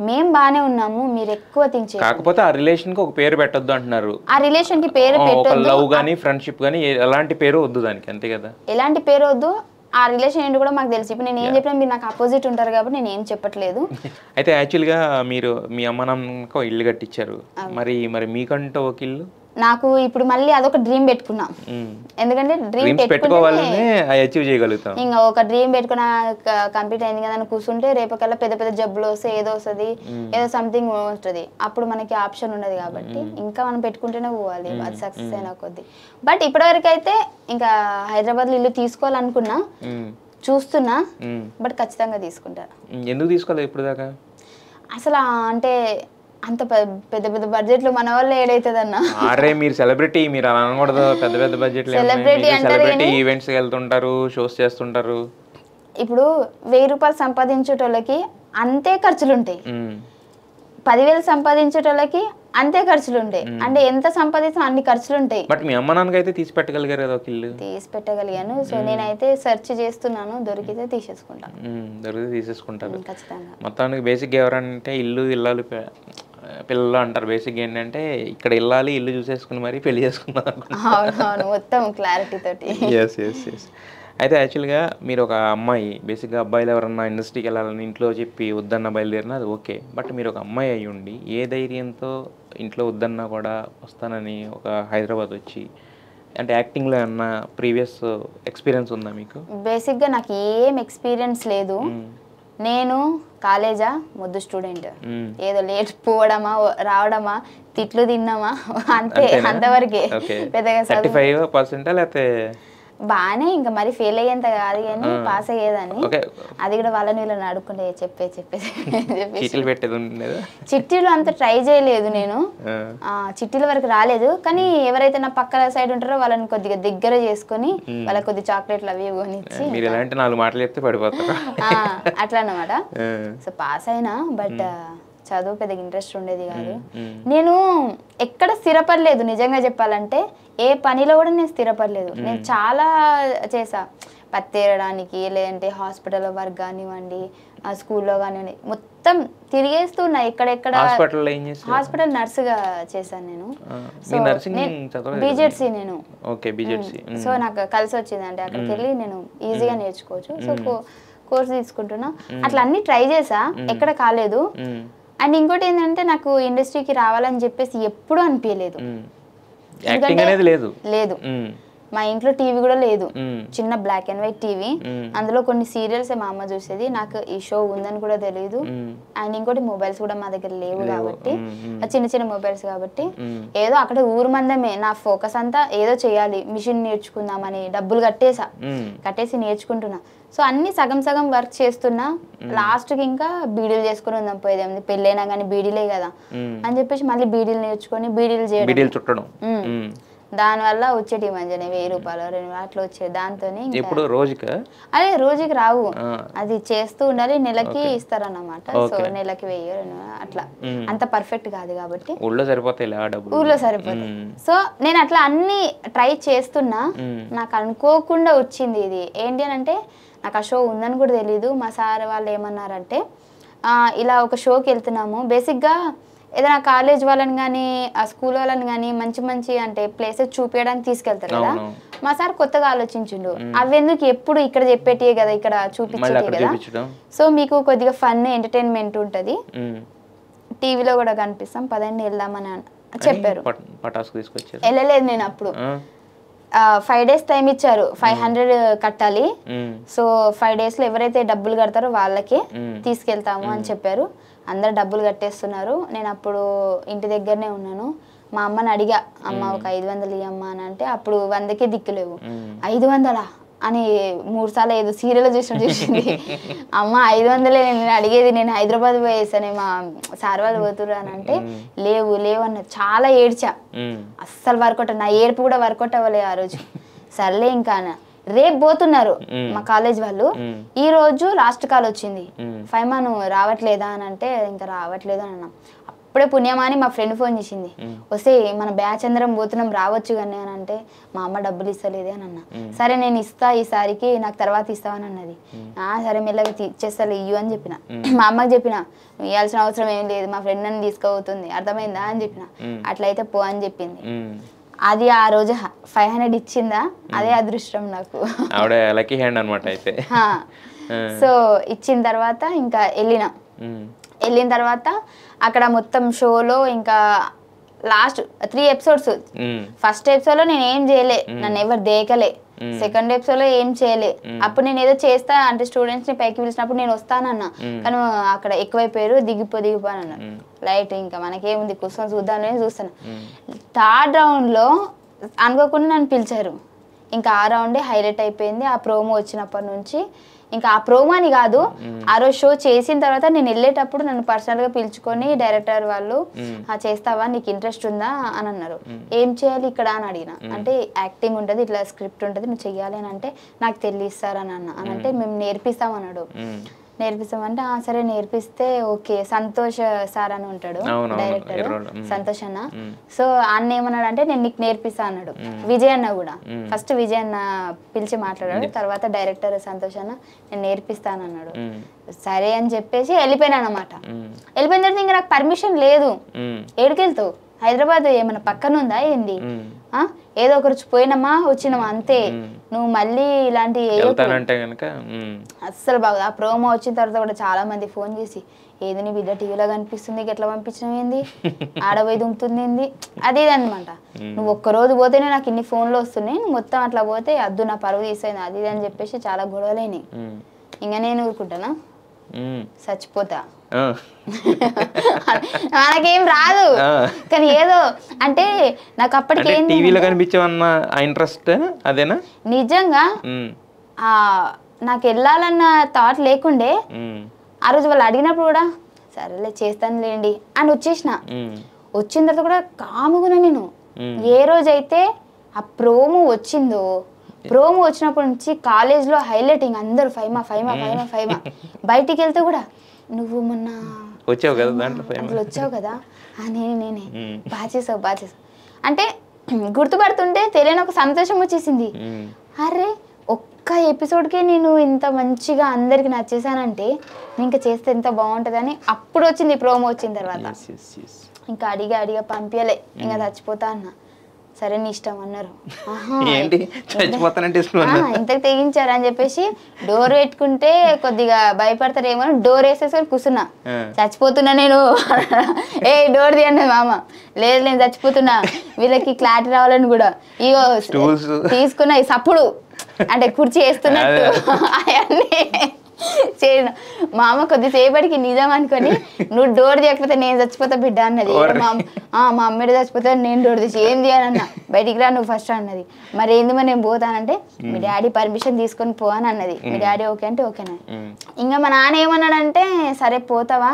B: మేము బాగానే ఉన్నాము, మీరు ఎక్కువ థింక్ చేయండి.
A: కాకపోతే ఆ రిలేషన్ కి ఒక పేరు పెట్టొద్దు అంటున్నారు.
B: ఆ రిలేషన్ కి పేరు పెట్టొద్దు,
A: లవ్ గానీ ఫ్రెండ్షిప్ గానీ ఎలాంటి పేరు వద్దు దానికి, అంతే కదా.
B: ఎలాంటి పేరు వద్దు, ఆ రిలేషన్ ఏంటి కూడా మాకు తెలుసు. ఇప్పుడు నేను ఏం చెప్పినా మీరు నాకు అపోజిట్ ఉంటారు కాబట్టి నేను ఏం చెప్పట్లేదు.
A: అయితే యాక్చువల్గా మీరు మీ అమ్మ నాన్నకు ఇల్లు కట్టించారు, మరి మీకంటూ ఒక ఇల్లు.
B: నాకు ఇప్పుడు మళ్ళీ అదొక డ్రీమ్ పెట్టుకున్నా, ఎందుకంటే డ్రీమ్
A: పెట్టుకోవాలనే అచీవ్ చేయగలుగుతాం.
B: ఇంకా ఒక డ్రీమ్ పెట్టుకున్నా కంప్లీట్ అయింది కదా అని కూర్చుంటే రేపకల్లా పెద్ద పెద్ద జబ్బులు వస్తే ఏదో వస్తుంది, ఏదో సంథింగ్ వస్తుంది, అప్పుడు మనకి ఆప్షన్ ఉండదు. కాబట్టి ఇంకా మనం పెట్టుకుంటేనే పోవాలి, అది సక్సెస్ అయినా కొద్ది. బట్ ఇప్పటివరకు అయితే ఇంకా హైదరాబాద్లో ఇల్లు తీసుకోవాలనుకున్నా, చూస్తున్నా, బట్ ఖచ్చితంగా తీసుకుంటా.
A: ఎందుకు తీసుకోవాలి ఇప్పుడు దాకా?
B: అసలు అంటే అంత పెద్ద పెద్ద బడ్జెట్లు మన వల్ల ఏడైతుంది అన్న.
A: అరే మీరు సెలబ్రిటీ, మీరు అలా అనకూడదు. పెద్ద పెద్ద బడ్జెట్లు, సెలబ్రిటీ ఈవెంట్స్ వెళ్తుంటారు, షోస్ చేస్తుంటారు.
B: ఇప్పుడు 1000 రూపాయలు సంపాదించేటోళ్ళకి అంతే ఖర్చులు ఉంటాయి, 10,000 సంపాదించేటోళ్ళకి అంతే ఖర్చులు ఉంటాయి. అంటే ఎంత సంపాదించినా అన్ని ఖర్చులు ఉంటాయి.
A: బట్ మీ అమ్మ నాన్నకి అయితే తీసి పెట్టగలిగారు కదా ఒక ఇల్లు?
B: తీసి పెట్టగలిగాను. సో నేనైతే సెర్చ్ చేస్తున్నాను, దొరికితే తీసేసుకుంటాను.
A: దొరికితే తీసేసుకుంటారు
B: ఖచ్చితంగా.
A: మొత్తానికి బేసిక్ ఎవరంటే ఇల్లు ఇల్లాలు పిల్లలు అంటారు. బేసిక్ ఏంటంటే ఇక్కడ వెళ్ళాలి, ఇల్లు చూసేసుకుని మరి పెళ్లి చేసుకున్నారు.
B: అవునవును, మొత్తం క్లారిటీ తోటి.
A: Yes yes yes. అయితే యాక్చువల్గా మీరు ఒక అమ్మాయి, బేసిక్గా అబ్బాయిలు ఎవరన్నా ఇండస్ట్రీకి వెళ్ళాలని ఇంట్లో చెప్పి వద్దన్న బయలుదేరినా అది ఓకే. బట్ మీరు ఒక అమ్మాయి అయ్యి ఉండి ఏ ధైర్యంతో ఇంట్లో వద్దన్నా కూడా వస్తానని ఒక హైదరాబాద్ వచ్చి, అంటే యాక్టింగ్లో ఏమన్నా ప్రీవియస్ ఎక్స్పీరియన్స్ ఉందా మీకు?
B: బేసిక్గా నాకు ఏం ఎక్స్పీరియన్స్ లేదు. నేను కాలేజా ముద్దు స్టూడెంట్, ఏదో లేట్ పోవడమా రావడమా తిట్లు తిన్నామా అంతే, అంతవరకే. పెద్దగా
A: 35% లేకపోతే
B: బాగానే, ఇంకా మరి ఫెయిల్ అయ్యేంత కాదు కానీ పాస్ అయ్యేదాన్ని. అది కూడా వాళ్ళని వీళ్ళని అడుక్కుంటే చిట్టీలు అంత ట్రై చేయలేదు నేను, చిట్టీల వరకు రాలేదు. కానీ ఎవరైతే నా పక్కన సైడ్ ఉంటారో వాళ్ళని కొద్దిగా దగ్గర చేసుకుని వాళ్ళకి కొద్ది చాక్లెట్లు అవి కొనిచ్చి అట్లా అన్నమాట. సో పాస్ అయినా, బట్ చదువు పెద్దగా ఇంట్రెస్ట్ ఉండేది కాదు. నేను ఎక్కడ స్థిరపడలేదు, నిజంగా చెప్పాలంటే ఏ పనిలో కూడా నేను స్థిరపడలేదు. నేను చాలా చేసా, పత్తేరడానికి, లేదంటే హాస్పిటల్లో వర్క్ కానివ్వండి, స్కూల్లో కానివ్వండి, మొత్తం తిరిగేస్తున్నా. ఎక్కడెక్కడ హాస్పిటల్ నర్సుగా చేశాను నేను. బీజెడ్సీ నేను. సో నాకు కలిసి వచ్చింది, అంటే అక్కడికి వెళ్ళి నేను ఈజీగా నేర్చుకోవచ్చు. సో కోర్స్ తీసుకుంటున్నా. అట్లా అన్ని ట్రై చేసా, ఎక్కడ కాలేదు. అండ్ ఇంకోటి ఏంటంటే నాకు ఇండస్ట్రీకి రావాలని చెప్పేసి ఎప్పుడూ అనిపించలేదు, లేదు. మా ఇంట్లో టీవీ కూడా లేదు, చిన్న బ్లాక్ అండ్ వైట్ టీవీ, అందులో కొన్ని సీరియల్స్ మా అమ్మ చూసేది, నాకు ఈ షో ఉందని కూడా తెలియదు. అండ్ ఇంకోటి మొబైల్స్ కూడా మా దగ్గర లేవు కాబట్టి, చిన్న చిన్న మొబైల్స్ కాబట్టి ఏదో అక్కడ ఊరు మందమే, నా ఫోకస్ అంతా ఏదో చేయాలి, మిషన్ నేర్చుకుందామని డబ్బులు కట్టేసి నేర్చుకుంటున్నా. సో అన్ని సగం సగం వర్క్ చేస్తున్నా, లాస్ట్కి ఇంకా బీడీలు చేసుకుని ఉందాం పోయేది, పెళ్ళైనా కానీ బీడీలే కదా అని చెప్పేసి మళ్ళీ బీడీలు నేర్చుకొని బీడీలు చేయడం, దానివల్ల వచ్చేటి మంచిగా 1000 రూపాయలు 2000 అట్లా వచ్చేది. దాంతో అదే రోజుకి రావు, అది చేస్తూ ఉండాలి, నెలకి ఇస్తారన్నమాట. సో నెలకి 1000 అట్లా, అంత పర్ఫెక్ట్ కాదు కాబట్టి ఊర్లో సరిపోతాయి. సో నేను అట్లా అన్ని ట్రై చేస్తున్నా, నాకు అనుకోకుండా వచ్చింది ఇది. ఏంటి అని అంటే నాకు ఆ షో ఉందని కూడా తెలీదు. మా సార్ వాళ్ళు ఏమన్నారంటే ఇలా ఒక షోకి వెళ్తున్నాము, బేసిక్గా ఏదైనా కాలేజ్ వాళ్ళని కానీ ఆ స్కూల్ వాళ్ళని కానీ మంచి మంచి అంటే ప్లేసెస్ చూపించడానికి తీసుకెళ్తారు కదా. మా సార్ కొత్తగా ఆలోచించిండు, అవెందుకు ఎప్పుడు ఇక్కడ చెప్పేటియే కదా, ఇక్కడ చూపించేటి కదా, సో మీకు కొద్దిగా ఫన్ ఎంటర్టైన్మెంట్ ఉంటుంది, టీవీలో కూడా కనిపిస్తాం, పదండి వెళ్దామని చెప్పారు. వెళ్ళలేదు నేను అప్పుడు. 5 days టైం ఇచ్చారు, 500 కట్టాలి. సో 5 daysలో ఎవరైతే డబ్బులు కడతారో వాళ్ళకే తీసుకెళ్తాము అని చెప్పారు. అందరు డబ్బులు కట్టేస్తున్నారు. నేను అప్పుడు ఇంటి దగ్గరనే ఉన్నాను. మా అమ్మని అడిగా, అమ్మ ఒక 500 ఇయ్యమ్మా అని అంటే, అప్పుడు 100కే దిక్కులేవు. 500 అని 3 సార్లు ఏదో సీరియల్ చూసింది. అమ్మ 500 నేను అడిగేది, నేను హైదరాబాద్ పోయేసానే, మా సార్ వాళ్ళు పోతుర్రు అని అంటే లేవు అన్న. చాలా ఏడ్చా, అస్సలు వర్కౌట్, నా ఏడుపు కూడా వర్కౌట్ అవ్వలేదు ఆ రోజు. సర్లే ఇంకా రేపు పోతున్నారు మా కాలేజ్ వాళ్ళు, ఈ రోజు లాస్ట్ కాల్ వచ్చింది, ఫైమా నువ్వు రావట్లేదా అని అంటే, ఇంకా రావట్లేదు అని అన్నా. అప్పుడే పుణ్యమా అని మా ఫ్రెండ్ ఫోన్ చేసింది, వస్తే మన బ్యాచ్ అందరం పోతున్నాం రావచ్చు కానీ అని అంటే, మా అమ్మ డబ్బులు ఇస్తలేదే అని అన్నా. సరే నేను ఇస్తా ఈసారికి, నాకు తర్వాత ఇస్తావని అన్నది. సరే మెల్లగా ఇచ్చేస్తా ఇయ్యు అని చెప్పిన. మా అమ్మకి చెప్పిన, నువ్వు ఇవ్వాల్సిన అవసరం ఏం లేదు, మా ఫ్రెండ్ నన్ను తీసుకోబోతుంది, అర్థమైందా అని చెప్పిన. అట్లయితే పో అని చెప్పింది. అది ఆ రోజు 500 ఇచ్చిందా, అదే అదృష్టం నాకు.
A: లక్కీ హ్యాండ్ అన్నమాట అయితే.
B: సో ఇచ్చిన తర్వాత ఇంకా వెళ్ళిన తర్వాత అక్కడ మొత్తం షోలో ఇంకా లాస్ట్ 3 episodes. ఫస్ట్ ఎపిసోడ్లో నేను ఏం చేయలే, నన్ను ఎవరు దేకలే. సెకండ్ ఎపిసోడ్లో ఏం చేయలే. అప్పుడు నేను ఏదో చేస్తా అంటే స్టూడెంట్స్ ని పైకి పిలిచినప్పుడు నేను వస్తానన్నా, కానీ అక్కడ ఎక్కువైపోయారు, దిగిపో అని అన్నారు. లైట్ ఇంకా మనకేముంది కూర్చొని చూద్దామని చూస్తాను. 3rd roundలో అనుకోకుండా నన్ను పిలిచారు. ఇంకా ఆ రౌండే హైలైట్ అయిపోయింది. ఆ ప్రోమో వచ్చినప్పటి నుంచి ఇంకా ఆ ప్రోమో అని కాదు, ఆ రోజు షో చేసిన తర్వాత నేను వెళ్ళేటప్పుడు నన్ను పర్సనల్గా పిలుచుకొని డైరెక్టర్ వాళ్ళు చేస్తావా, నీకు ఇంట్రెస్ట్ ఉందా అని అన్నారు. ఏం చేయాలి ఇక్కడ అని అడిగిన. అంటే యాక్టింగ్ ఉంటుంది, ఇట్లా స్క్రిప్ట్ ఉంటుంది, నువ్వు చెయ్యాలి అని అంటే, నాకు తెలియస్తారని అని అంటే, మేము నేర్పిస్తామన్నాడు. నేర్పిస్తామంటే సరే నేర్పిస్తే ఓకే. సంతోష్ సార్ అని ఉంటాడు డైరెక్టర్, సంతోష్ అన్న. సో అన్న ఏమన్నాడు అంటే, నేను నీకు నేర్పిస్తా అన్నాడు. విజయ్ అన్న కూడా ఫస్ట్ విజయ్ అన్న పిలిచి మాట్లాడాడు, తర్వాత డైరెక్టర్ సంతోష్ అన్న నేను నేర్పిస్తాను అన్నాడు. సరే అని చెప్పేసి వెళ్ళిపోయినా అనమాట. వెళ్ళిపోయిన తర్వాత ఇంకా నాకు పర్మిషన్ లేదు. ఏడికెళ్తావు, హైదరాబాద్ ఏమన్నా పక్కన ఉందా ఏంది, ఏదో ఒక రోజు పోయినామా వచ్చినామా అంతే, నువ్వు మళ్ళీ ఇలాంటి అస్సలు బాగుంది. ఆ ప్రోమో వచ్చిన తర్వాత కూడా చాలా మంది ఫోన్ చేసి, ఏది నీ బిడ్డ టీవీలో కనిపిస్తుంది, ఎట్లా పంపించినవి ఏంది, ఆడపోయి దుంకుతుంది ఏంది, అది ఇది అనమాట. నువ్వు ఒక్కరోజు పోతేనే నాకు ఇన్ని ఫోన్లు వస్తున్నాయి, నువ్వు మొత్తం అట్లా పోతే అద్దు నా పరువు తీసేది, అది ఇది అని చెప్పేసి చాలా గొడవలేని. ఇంకా నేను ఊరుకుంటానా, చచ్చిపోతా. మనకేం రాదు, కానీ ఏదో అంటే నాకు అప్పటికి
A: టీవీలో కనిపించవన్న ఇంట్రెస్ట్ అదేనా.
B: నిజంగా నాకు వెళ్ళాలన్న థాట్ లేకుండే. ఆ రోజు వాళ్ళు అడిగినప్పుడు కూడా సరేలే చేస్తాను లేండి అని వచ్చేసిన. వచ్చిన తర్వాత కూడా కాముగునా నేను. ఏ రోజైతే ఆ ప్రోమో వచ్చిందో, ప్రోమో వచ్చినప్పటి నుంచి కాలేజ్లో హైలైటింగ్, అందరూ ఫైమా ఫైమా ఫైమా ఫైమా. బయటికి వెళ్తే కూడా నువ్వు మొన్న
A: వచ్చావు కదా దాంట్లో
B: అసలు వచ్చావు కదా, నేనే బాగా చేసావు అంటే గుర్తుపడుతుంటే తెలియని ఒక సంతోషం వచ్చేసింది. అరే ఒక్క ఎపిసోడ్కే నేను ఇంత మంచిగా అందరికి నచ్చేసానంటే ఇంకా చేస్తే ఎంత బాగుంటుందని అప్పుడు వచ్చింది ప్రోమో వచ్చిన తర్వాత. ఇంకా అడిగా పంపించలే, ఇంకా చచ్చిపోతా అన్న. సరే నీ ఇష్టం అన్నారు.
A: ఏంటి చచ్చిపోతానంటే ఇష్టం?
B: ఇంతకు తెగించారు అని చెప్పేసి డోర్ పెట్టుకుంటే కొద్దిగా భయపడతారేమో డోర్ వేసేసుకొని కూర్చున్నా. చచ్చిపోతున్నా నేను. ఏ డోర్ తీయండి మామ. లేదు నేను చచ్చిపోతున్నా, వీళ్ళకి క్లారిటీ రావాలని కూడా ఇగో తీసుకున్నా ఈ సప్పుడు అంటే కుర్చీ వేస్తున్నట్టు అవన్నీ చేయను. మా అమ్మ కొద్దిసేపటికి నిజం అనుకొని నువ్వు డోర్ తీయకపోతే నేను చచ్చిపోతా బిడ్డ అన్నది. మా అమ్మడి చచ్చిపోతా నేను డోర్ తీసి ఏం చేయాలన్నా బయటికి రా నువ్వు ఫస్ట్ అన్నది. మరి ఏంది మరి నేను పోతానంటే మీ డాడీ పర్మిషన్ తీసుకొని పో అని అన్నది. మీ డాడీ ఓకే అంటే ఓకేనా. ఇంకా మా నాన్న ఏమన్నాడంటే సరే పోతావా,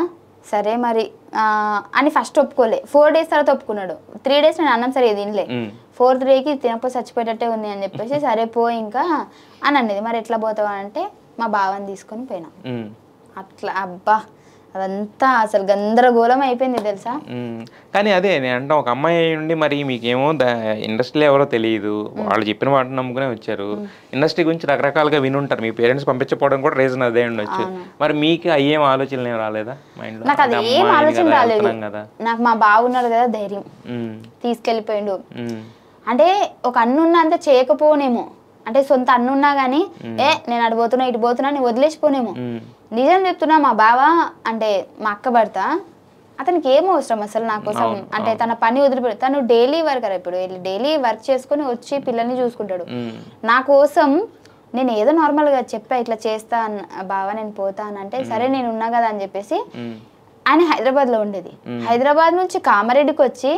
B: సరే మరి అని ఫస్ట్ ఒప్పుకోలే. 4 days తర్వాత ఒప్పుకున్నాడు. 3 days నేను అన్నం సరే తినలే. 4th dayకి తినకపోతే చచ్చిపోయేటట్టే ఉంది అని చెప్పేసి సరే పో ఇంకా అని అన్నది. మరి ఎట్లా పోతావా అంటే మా బావని తీసుకొని పోయినా. అట్లా అబ్బా అదంతా అసలు గందరగోళం అయిపోయింది తెలుసా.
A: కానీ అదే నేను అంటే ఒక అమ్మాయి నుండి మరి మీకేమో ఇండస్ట్రీలో ఎవరో తెలియదు, వాళ్ళు చెప్పిన వాటిని నమ్ముకునే వచ్చారు. ఇండస్ట్రీ గురించి రకరకాలుగా వినుంటారు, మీ పేరెంట్స్ పంపించకపోవడం కూడా రీజన్ అదే ఉండొచ్చు. మరి మీకు అయ్యేం ఆలోచనలు ఏం రాలేదా మైండ్ లో?
B: నాకు అది ఏం ఆలోచన రాలేదు. నాకు మా బావున్నాడు కదా ధైర్యం, తీసుకెళ్ళిపోయిండు. అంటే ఒక అన్నున్నా అంత చేయకపోనేమో, అంటే సొంత అన్నున్నా గానీ నేను అటు పోతున్నా ఇటు పోతున్నా అని వదిలేసిపోనేమో. నిజం చెప్తున్నా, మా బావ అంటే మా అక్క భర్త, అతనికి ఏం అవసరం అసలు నా కోసం. అంటే తన పని వదిలిపెడు, తను డైలీ వర్కర్, ఇప్పుడు డైలీ వర్క్ చేసుకుని వచ్చి పిల్లల్ని చూసుకుంటాడు. నా కోసం నేను ఏదో నార్మల్గా చెప్పా ఇట్లా చేస్తా బావ నేను పోతా అని అంటే సరే నేను ఉన్నా కదా అని చెప్పేసి ఆయన హైదరాబాద్లో ఉండేది. హైదరాబాద్ నుంచి కామారెడ్డికి వచ్చి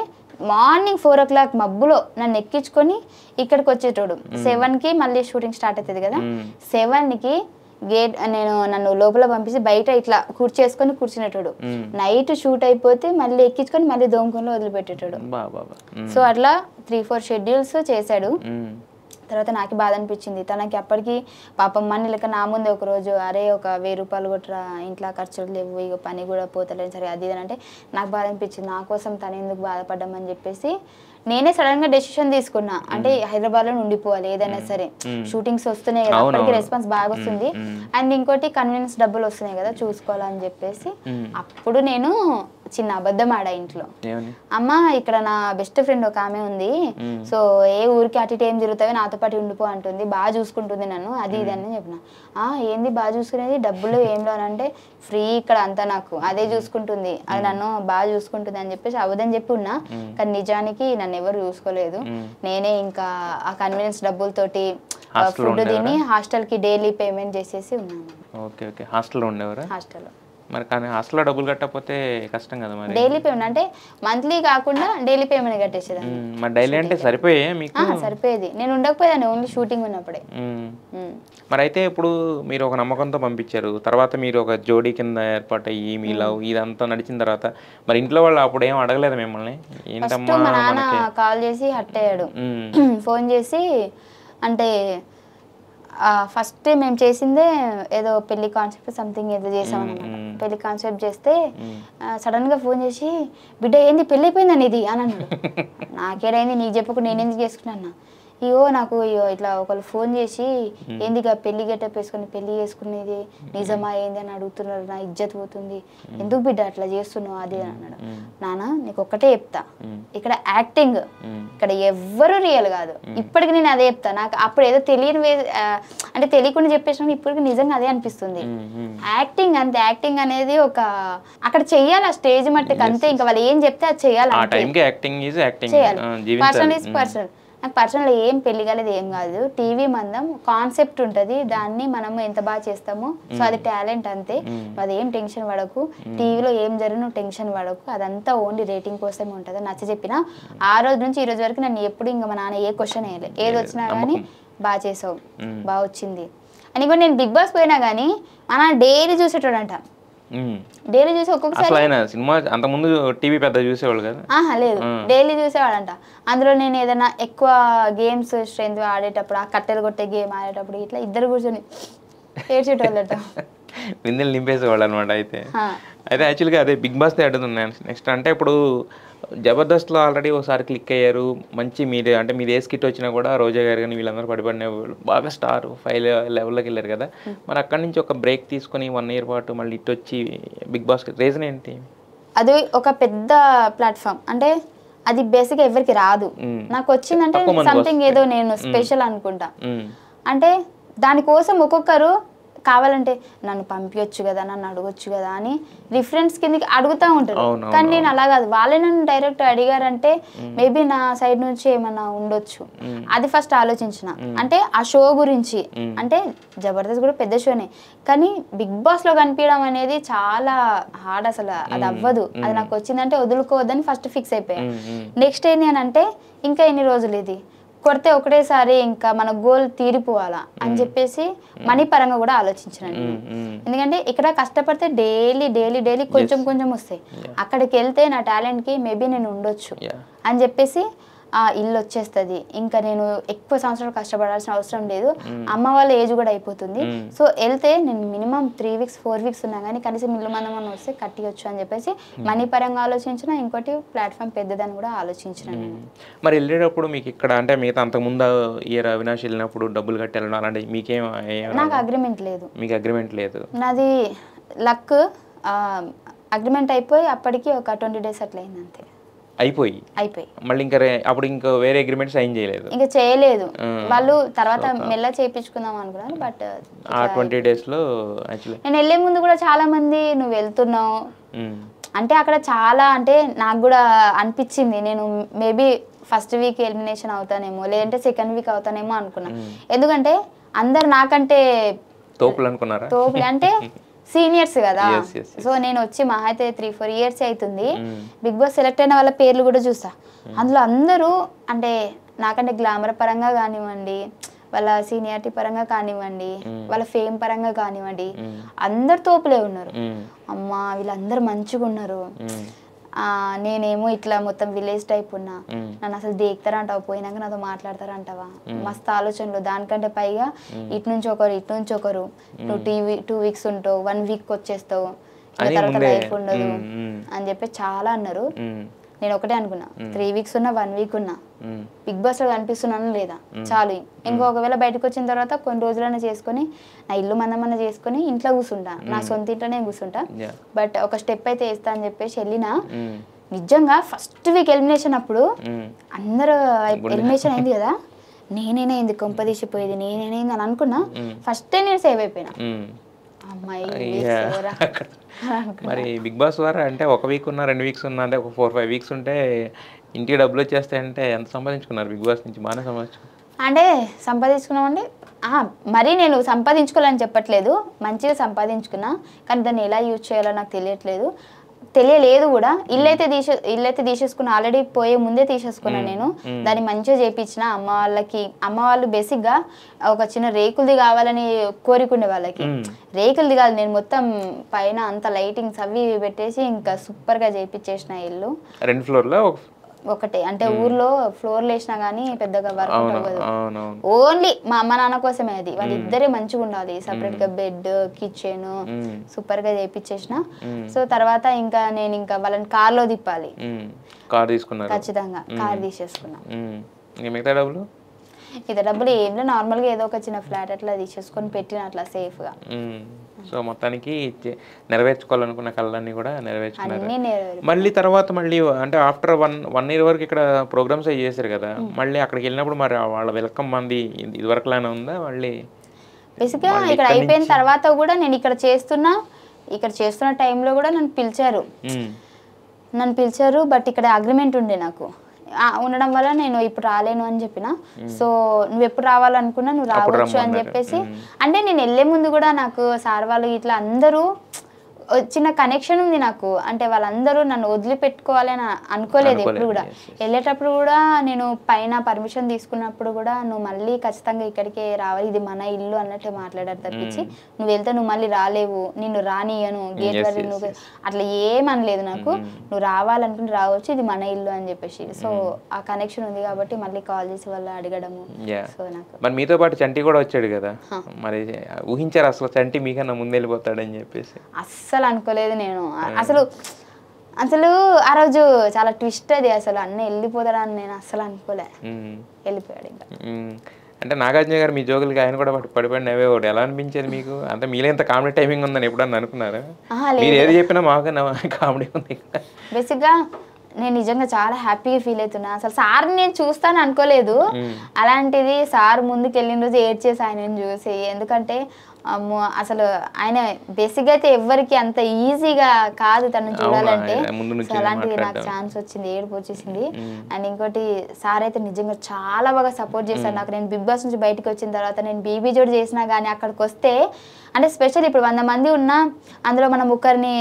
B: మార్నింగ్ 4 o'clock మబ్బులో నన్ను ఎక్కించుకొని ఇక్కడికి వచ్చేటోడు. 7కి మళ్ళీ షూటింగ్ స్టార్ట్ అవుతుంది కదా, 7కి గేట్ నన్ను లోపల పంపించి బయట ఇట్లా కూర్చేసుకొని కూర్చునేటోడు. నైట్ షూట్ అయిపోతే మళ్ళీ ఎక్కించుకొని మళ్ళీ దోమకొండలో వదిలిపెట్టేటోడు. సో అట్లా 3-4 షెడ్యూల్స్ చేశాడు. తర్వాత నాకు బాధ అనిపించింది. తనకి అప్పటికి పాపం మనీ లెక్క నా ముందే ఒకరోజు అరే ఒక 1000 రూపాయలు కొట్టరా, ఇంట్లో ఖర్చులు లేవు, ఇక పని కూడా పోతలేదు సరే అది అని అంటే నాకు బాధ అనిపించింది. నా కోసం తను ఎందుకు బాధపడ్డామని చెప్పేసి నేనే సడన్ గా డెసిషన్ తీసుకున్నా. అంటే హైదరాబాద్ లో ఉండిపోవాలి ఏదైనా సరే, షూటింగ్స్ వస్తున్నాయి కదా, అప్పటికి రెస్పాన్స్ బాగా వస్తుంది, అండ్ ఇంకోటి కన్వీనియన్స్ డబ్బులు వస్తున్నాయి కదా చూసుకోవాలని చెప్పేసి అప్పుడు నేను చిన్న అబద్ధం ఆడా ఇంట్లో. అమ్మ ఇక్కడ నా బెస్ట్ ఫ్రెండ్ ఒక ఆమె ఉంది, సో ఏ ఊరికి అటు ఇటు ఏం తిరుగుతావో నాతో పాటు ఉండిపో అంటుంది, బాగా చూసుకుంటుంది నన్ను అది ఇది అని చెప్పిన. ఏంది బాగా చూసుకునేది, డబ్బులు ఏం లోనంటే ఫ్రీ ఇక్కడ అంతా నాకు అదే చూసుకుంటుంది, అది నన్ను బాగా చూసుకుంటుంది అని చెప్పేసి అవదని చెప్పి ఉన్నా. కానీ నిజానికి నన్ను ఎవరు చూసుకోలేదు, నేనే ఇంకా ఆ కన్వీనియన్స్ డబ్బులతోటి ఫుడ్ తిని హాస్టల్ కి డైలీ పేమెంట్ చేసేసి ఉన్నాను.
A: హాస్టల్లో మరి కానీ హాస్టల్లో డబ్బులు కట్టకపోతే కష్టం కదా మరి.
B: డైలీ పేమెంట్ అంటే మంత్లీ కాకుండా డైలీ పేమెంట్ కట్టేసేదాన్ని.
A: మరి డైలీ అంటే సరిపోయే మీకు?
B: సరిపోయేది, నేను ఉండకపోయేదాన్ని ఓన్లీ షూటింగ్ ఉన్నప్పుడే.
A: మరి అయితే ఇప్పుడు మీరు ఒక నమ్మకంతో పంపించారు, తర్వాత మీరు ఒక జోడీ కింద ఏర్పాటయ్యి మీ లవ్ ఇదంతా నడిచిన తర్వాత మరి ఇంట్లో వాళ్ళు అప్పుడు ఏం అడగలేదు మిమ్మల్ని?
B: ఏంటమ్మా మా నాన్న కాల్ చేసి హట్ అయ్యాడు, ఫోన్ చేసి అంటే ఫస్ట్ మేము చేసిందే ఏదో పెళ్లి కాన్సెప్ట్ సంథింగ్ ఏదో చేసాం అనమాట. పెళ్లి కాన్సెప్ట్ చేస్తే సడన్ గా ఫోన్ చేసి బిడ్డ ఏంది పెళ్లి అయిపోయిందని ఇది అని అన్నాడు. నాకేడైంది నీకు చెప్పకుండా నేను ఎందుకు చేసుకున్నా, ఇగో నాకు ఇట్లా ఒకళ్ళు ఫోన్ చేసి ఏందిగా పెళ్లి గెటప్ వేసుకుని పెళ్లి చేసుకునేది నిజమా ఏంది అని అడుగుతున్నారు, నా ఇజ్జత్ పోతుంది, ఎందుకు బిడ్డ అట్లా చేస్తున్నావు అది అని అన్నాడు. నాన్న నీకు ఒక్కటే చెప్తా, ఇక్కడ యాక్టింగ్, ఇక్కడ ఎవ్వరు రియల్ కాదు. ఇప్పటికి నేను అదే చెప్తా, నాకు అప్పుడు ఏదో తెలియని అంటే తెలియకుండా చెప్పేసిన ఇప్పటికి నిజంగా అదే అనిపిస్తుంది. యాక్టింగ్ అంతే, యాక్టింగ్ అనేది ఒక అక్కడ చెయ్యాలి, ఆ స్టేజ్ మట్టుకు అంతే, ఇంకా వాళ్ళు ఏం చెప్తే అది చెయ్యాలి, పర్సనల్ ఈజ్ పర్సనల్. నాకు పర్సనల్ ఏం పెళ్లి కాలేదు ఏం కాదు, టీవీ మందం కాన్సెప్ట్ ఉంటుంది, దాన్ని మనము ఎంత బాగా చేస్తామో సో అది టాలెంట్ అంతే, అదేం టెన్షన్ పడకు, టీవీలో ఏం జరిగిన టెన్షన్ పడకు, అదంతా ఓన్లీ రేటింగ్ కోసమే ఉంటుంది నచ్చ చెప్పిన. ఆ రోజు నుంచి ఈ రోజు వరకు నన్ను ఎప్పుడు ఇంకా మా నాన్న ఏ క్వశ్చన్ వేయలేదు, ఏది వచ్చినా కానీ బాగా చేసావు బాగా వచ్చింది అని కూడా. నేను బిగ్ బాస్ పోయినా కానీ మా నాన్న డైలీ చూసేటోడంట, డైలీ చూసి ఒక్కొక్కసారి
A: సినిమా అంతకుముందు టీవీ పెద్ద చూసేవాళ్ళు కదా,
B: లేదు డైలీ చూసేవాడంట. అందులో నేను ఏదైనా ఎక్కువ గేమ్స్ స్ట్రెంత్ ఆడేటప్పుడు, ఆ కట్టెలు కొట్టే గేమ్ ఆడేటప్పుడు ఇట్లా ఇద్దరు కూర్చొని ఏడ్చేటోళ్ళట,
A: విందులు నింపేసేవాళ్ళు అనమాట. అయితే యాక్చువల్గా అదే బిగ్ బాస్ అడుగుతున్నాను నెక్స్ట్. అంటే ఇప్పుడు జబర్దస్త్లో ఆల్రెడీ ఒకసారి క్లిక్ అయ్యారు, మంచి మీరు అంటే మీరు ఏ స్కిట్ వచ్చినా కూడా రోజా గారు కానీ వీళ్ళందరూ పడిపడిన బాగా స్టార్ 5 లెవెల్లోకి వెళ్ళారు కదా. మరి అక్కడి నుంచి ఒక బ్రేక్ తీసుకొని 1 year పాటు మళ్ళీ ఇటు వచ్చి బిగ్ బాస్ రీజన్ ఏంటి?
B: అది ఒక పెద్ద ప్లాట్ఫామ్, అంటే అది బేసిక్గా ఎవరికి రాదు. నాకు వచ్చిందంటే సంథింగ్ ఏదో నేను స్పెషల్ అనుకుంటా. అంటే దానికోసం ఒక్కొక్కరు కావాలంటే నన్ను పంపించచ్చు కదా, నన్ను అడగొచ్చు కదా అని రిఫరెన్స్ కిందకి అడుగుతూ ఉంటారు. కానీ నేను అలా కాదు, వాళ్ళే నన్ను డైరెక్ట్ అడిగారంటే మేబీ నా సైడ్ నుంచి ఏమన్నా ఉండొచ్చు. అది ఫస్ట్ ఆలోచించిన. అంటే ఆ షో గురించి, అంటే జబర్దస్త్ కూడా పెద్ద షోనే, కానీ బిగ్ బాస్ లో కనిపించడం అనేది చాలా హార్డ్. అసలు అది అవ్వదు. అది నాకు వచ్చిందంటే వదులుకోవద్దని ఫస్ట్ ఫిక్స్ అయిపోయాను. నెక్స్ట్ ఏంటి అని అంటే ఇంకా ఎన్ని రోజులు ఇది కొడితే ఒకటేసారి ఇంకా మన గోల్ తీరిపోవాలా అని చెప్పేసి మనీ పరంగా కూడా ఆలోచించాను. ఎందుకంటే ఇక్కడ కష్టపడితే డైలీ డైలీ డైలీ కొంచెం కొంచెం వస్తాయి. అక్కడికి వెళ్తే నా టాలెంట్కి మేబీ నేను ఉండొచ్చు అని చెప్పేసి ఇల్లు వచ్చేస్తుంది. ఇంకా నేను ఎక్కువ సంవత్సరాలు కష్టపడాల్సిన అవసరం లేదు. అమ్మ వాళ్ళ ఏజ్ కూడా అయిపోతుంది. సో వెళ్తే నేను మినిమం 3 weeks 4 weeks ఉన్నా కానీ కనీసం ఇల్లు మందం వస్తే కట్టియొచ్చు అని చెప్పేసి మనీ పరంగా ఆలోచించిన. ఇంకోటి ప్లాట్ఫామ్ పెద్దదని కూడా ఆలోచించిన.
A: మరి వెళ్ళేటప్పుడు మీకు ఇక్కడ అంటే మిగతా అంతకుముందు ఇయర్ అవినాష్ వెళ్ళినప్పుడు డబ్బులు కట్టాలి అలాంటి మీకేం?
B: నాకు అగ్రిమెంట్ లేదు.
A: మీకు అగ్రిమెంట్ లేదు?
B: నాది లక్. అగ్రిమెంట్ అయిపోయి అప్పటికి ఒక 20 days అట్లా అయింది అంతే.
A: అయిపోయి మళ్ళీ ఇంకా అప్పుడు ఇంకా వేరే అగ్రిమెంట్ సైన్ చేయలేదు?
B: ఇంకా చేయలేదు. వాళ్ళు తర్వాత మెల్ల చేయించుకుందాం అనుకున్నారు. బట్
A: ఆ 20 days లో
B: నేను వెళ్ళే ముందు కూడా చాలా మంది నువ్వు వెళ్తున్నావు అంటే అక్కడ చాలా అంటే నాకు కూడా అనిపించింది నేను మేబీ ఫస్ట్ వీక్ ఎలిమినేషన్ అవుతానేమో లేదంటే సెకండ్ వీక్ అవుతానేమో అనుకున్నా. ఎందుకంటే అందరు నాకంటే
A: తోపులు అనుకున్నారా?
B: తోపులు అంటే సీనియర్స్ కదా. సో నేను వచ్చి మహా అయితే 3-4 years అవుతుంది. బిగ్ బాస్ సెలెక్ట్ అయిన వాళ్ళ పేర్లు కూడా చూసా. అందులో అందరూ అంటే నాకంటే గ్లామర్ పరంగా కానివ్వండి, వాళ్ళ సీనియారిటీ పరంగా కానివ్వండి, వాళ్ళ ఫేమ్ పరంగా కానివ్వండి, అందరు తోపులే ఉన్నారు. అమ్మా వీళ్ళందరూ మంచిగా ఉన్నారు. నేనేమో ఇట్లా మొత్తం విలేజ్ టైప్ ఉన్నా. నన్ను అసలు దేక్తారంటావా, పోయినాక నాతో మాట్లాడతారంటావా, మస్తు ఆలోచనలు. దానికంటే పైగా ఇటు నుంచి ఒకరు నువ్వు 2 weeks ఉంటావు, 1 week వచ్చేస్తావు, తర్వాత లైఫ్ ఉండదు అని చెప్పి చాలా అన్నారు. నేను ఒకటే అనుకున్నా, 3 weeks ఉన్నా 1 week ఉన్నా బిగ్ బాస్ లో కనిపిస్తున్నాను లేదా చాలు. ఇంకో ఒకవేళ బయటకు వచ్చిన తర్వాత కొన్ని రోజులైనా చేసుకొని నా ఇల్లు మందమన్నా చేసుకొని ఇంట్లో కూర్చుంటా, నా సొంత ఇంట్లోనే కూర్చుంటా. బట్ ఒక స్టెప్ అయితే వేస్తా అని చెప్పేసి వెళ్ళినా. నిజంగా ఫస్ట్ వీక్ ఎలిమినేషన్ అప్పుడు అందరూ ఎలిమినేషన్ అయింది కదా, నేనేనే ఏంది కొంపదీసిపోయేది, నేనేనే అని అనుకున్నా. ఫస్ట్ నేను సేవ్ అయిపోయినా.
A: మరి బిగ్ బాస్ ద్వారా అంటే 1 week ఉన్నా 2 weeks ఉన్నా అంటే ఒక 4-5 weeks ఉంటే ఇంటికి డబ్బులు వచ్చేస్తాయంటే ఎంత సంపాదించుకున్నారు బిగ్ బాస్ నుంచి? బాగానే సంపాదించుకున్నారు
B: అంటే సంపాదించుకున్నామండి. మరీ నేను సంపాదించుకోవాలని చెప్పట్లేదు, మంచిగా సంపాదించుకున్నా. కానీ దాన్ని ఎలా యూజ్ చేయాలో నాకు తెలియలేదు కూడా. ఇల్లైతే తీసేసుకున్నా, ఆల్రెడీ పోయే ముందే తీసేసుకున్నా నేను. దాన్ని మంచిగా చేయించిన. అమ్మ వాళ్ళు బేసిక్ గా ఒక చిన్న రేకులది కావాలని కోరికుండే వాళ్ళకి. రేకులది కాదు, నేను మొత్తం పైన అంత లైటింగ్స్ అవి పెట్టేసి ఇంకా సూపర్ గా చేయించేసిన ఇల్లు.
A: 2 floors
B: ఒకటే అంటే ఊర్లో ఫ్లోర్లు వేసినా గానీ పెద్దగా వర్క్ అవ్వదు. ఓన్లీ మా అమ్మ నాన్న కోసమే అది. వాళ్ళిద్దరే మంచిగా ఉండాలి. సపరేట్ గా బెడ్, కిచెన్ సూపర్ గా చేయించేసిన. సో తర్వాత ఇంకా నేను ఇంకా వాళ్ళని కార్ లో తిప్పాలి. ఖచ్చితంగా కార్ తీసేసుకున్నా. ఇదే డబ్బులు ఏంటో నార్మల్ గా ఏదో ఒక చిన్న ఫ్లాట్ అట్లా తీసేసుకొని పెట్టిన అట్లా సేఫ్ గా.
A: సో మొత్తానికి నెరవేర్చుకోవాలనుకున్న కళలన్నీ కూడా నెరవేర్చుకున్నారు. మళ్ళీ తర్వాత అంటే ఆఫ్టర్ 1 year వరకు ఇక్కడ ప్రోగ్రామ్స్ అవి చేశారు కదా, మళ్ళీ అక్కడికి వెళ్ళినప్పుడు మరి వాళ్ళ వెల్కమ్ మంది ఇదివరకులానే ఉందా? మళ్ళీ
B: బేసిక్గా ఇక్కడ అయిపోయిన తర్వాత కూడా నేను ఇక్కడ చేస్తున్న టైంలో కూడా నన్ను పిలిచారు. బట్ ఇక్కడ అగ్రిమెంట్ ఉండే నాకు ఉండడం వల్ల నేను ఇప్పుడు రాలేను అని చెప్పిన. సో నువ్వు ఎప్పుడు రావాలనుకున్నా నువ్వు రావచ్చు అని చెప్పేసి. అంటే నేను వెళ్ళే ముందు కూడా నాకు సార్ వాళ్ళు ఇట్లా అందరూ చిన్న కనెక్షన్ ఉంది నాకు. అంటే వాళ్ళందరూ నన్ను వదిలిపెట్టుకోవాలి అని అనుకోలేదు ఎప్పుడు కూడా. వెళ్ళేటప్పుడు కూడా నేను పైన పర్మిషన్ తీసుకున్నప్పుడు కూడా నువ్వు మళ్ళీ ఖచ్చితంగా ఇక్కడికే రావాలి, ఇది మన ఇల్లు అన్నట్టే మాట్లాడారు తప్పించి నువ్వు వెళ్తే నువ్వు మళ్ళీ రాలేవు, నిన్ను రానియను, గేట్ వరకు నువ్వు అట్లా ఏమనలేదు నాకు. నువ్వు రావాలనుకుంటే రావచ్చు, ఇది మన ఇల్లు అని చెప్పేసి. సో ఆ కనెక్షన్ ఉంది కాబట్టి మళ్ళీ కాల్ చేసి వాళ్ళు అడగడము. సో నాకు
A: మరి మీతో పాటు చంటి కూడా వచ్చాడు కదా, మరి ఊహించారు అసలు చంటి మీకన్నా ముందు వెళ్ళిపోతాడని చెప్పేసి?
B: అస్సలు అనుకోలేదు నేను. అసలు ఆ రోజు చాలా ట్విస్ట్ అది. అసలు అన్న వెళ్ళిపోతాడని నేను అస్సలు అనుకోలే. వెళ్ళిపోయాడు ఇంకా.
A: అంటే నాగార్జున గారు మీ జోకులకి ఆయన కూడా పడిపడి నవ్వేవాడు. ఎలా అనిపించేది మీకు? అంటే మీలో ఇంత కామెడీ టైమింగ్ ఉందని ఎప్పుడన్నా అనుకున్నారా? మీరు ఏది చెప్పినా మాకు కామెడీ ఉంది.
B: బేసిక్గా నేను నిజంగా చాలా హ్యాపీగా ఫీల్ అవుతున్నా. అసలు సార్ నేను చూస్తాను అనుకోలేదు. అలాంటిది సార్ ముందుకు వెళ్ళిన రోజు ఏడ్చేసి ఆయనను చూసి, ఎందుకంటే అమ్మో అసలు ఆయన బేసిక్గా అయితే ఎవ్వరికి అంత ఈజీగా కాదు తను చూడాలంటే. సో అలాంటిది నాకు ఛాన్స్ వచ్చింది, ఏడుపు వచ్చేసింది. అండ్ ఇంకోటి సార్ అయితే నిజంగా చాలా బాగా సపోర్ట్ చేశారు నాకు. నేను బిగ్ బాస్ నుంచి బయటకు వచ్చిన తర్వాత నేను బీబీ జోడి చేసినా కానీ అక్కడికి వస్తే అంటే స్పెషల్ ఇప్పుడు 100 మంది ఉన్నా అందులో మనం ఒకరిని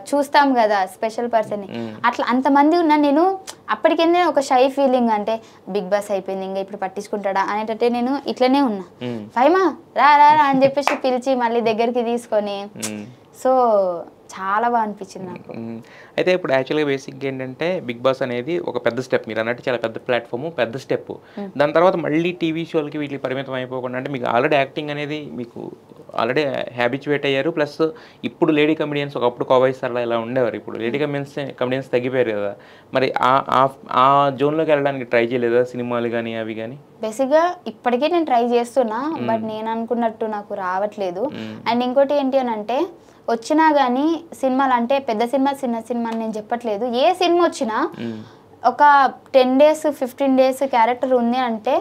B: చూస్తాం కదా స్పెషల్ పర్సన్ని, అట్లా అంతమంది ఉన్నా నేను అప్పటికేందే ఒక షై ఫీలింగ్, అంటే బిగ్ బాస్ అయిపోయింది ఇంకా ఇప్పుడు పట్టించుకుంటాడా అనేటట్టే నేను ఇట్లనే ఉన్నా. ఫైమా రా రా అని చెప్పేసి పిలిచి మళ్ళీ దగ్గరికి తీసుకొని, సో చాలా బాగా అనిపించింది నాకు.
A: అయితే ఇప్పుడు యాక్చువల్గా బేసిక్గా ఏంటంటే బిగ్ బాస్ అనేది ఒక పెద్ద స్టెప్, మీరు అన్నట్టు చాలా పెద్ద ప్లాట్ఫామ్, పెద్ద స్టెప్. దాని తర్వాత మళ్ళీ టీవీ షోలకి వీటికి పరిమితం అయిపోకుండా, అంటే మీకు ఆల్రెడీ యాక్టింగ్ అనేది మీకు ఆల్రెడీ హ్యాబిచువేట్ అయ్యారు. ప్లస్ ఇప్పుడు లేడీ కమెడియన్స్, ఒకప్పుడు కోవై సర్లా ఇలా ఉండేవారు, ఇప్పుడు లేడీ కమెడియన్స్ తగ్గిపోయారు కదా. మరి ఆ జోన్లోకి వెళ్ళడానికి ట్రై చేయలేదా సినిమాలు కానీ అవి కానీ?
B: బేసిక్గా ఇప్పటికే నేను ట్రై చేస్తున్నా, బట్ నేను అనుకున్నట్టు నాకు రావట్లేదు. అండ్ ఇంకోటి ఏంటి అని అంటే వచ్చినా కానీ సినిమాలు అంటే పెద్ద సినిమా చిన్న సినిమా అని నేను చెప్పట్లేదు, ఏ సినిమా వచ్చినా ఒక 10 days 15 days క్యారెక్టర్ ఉంది అంటే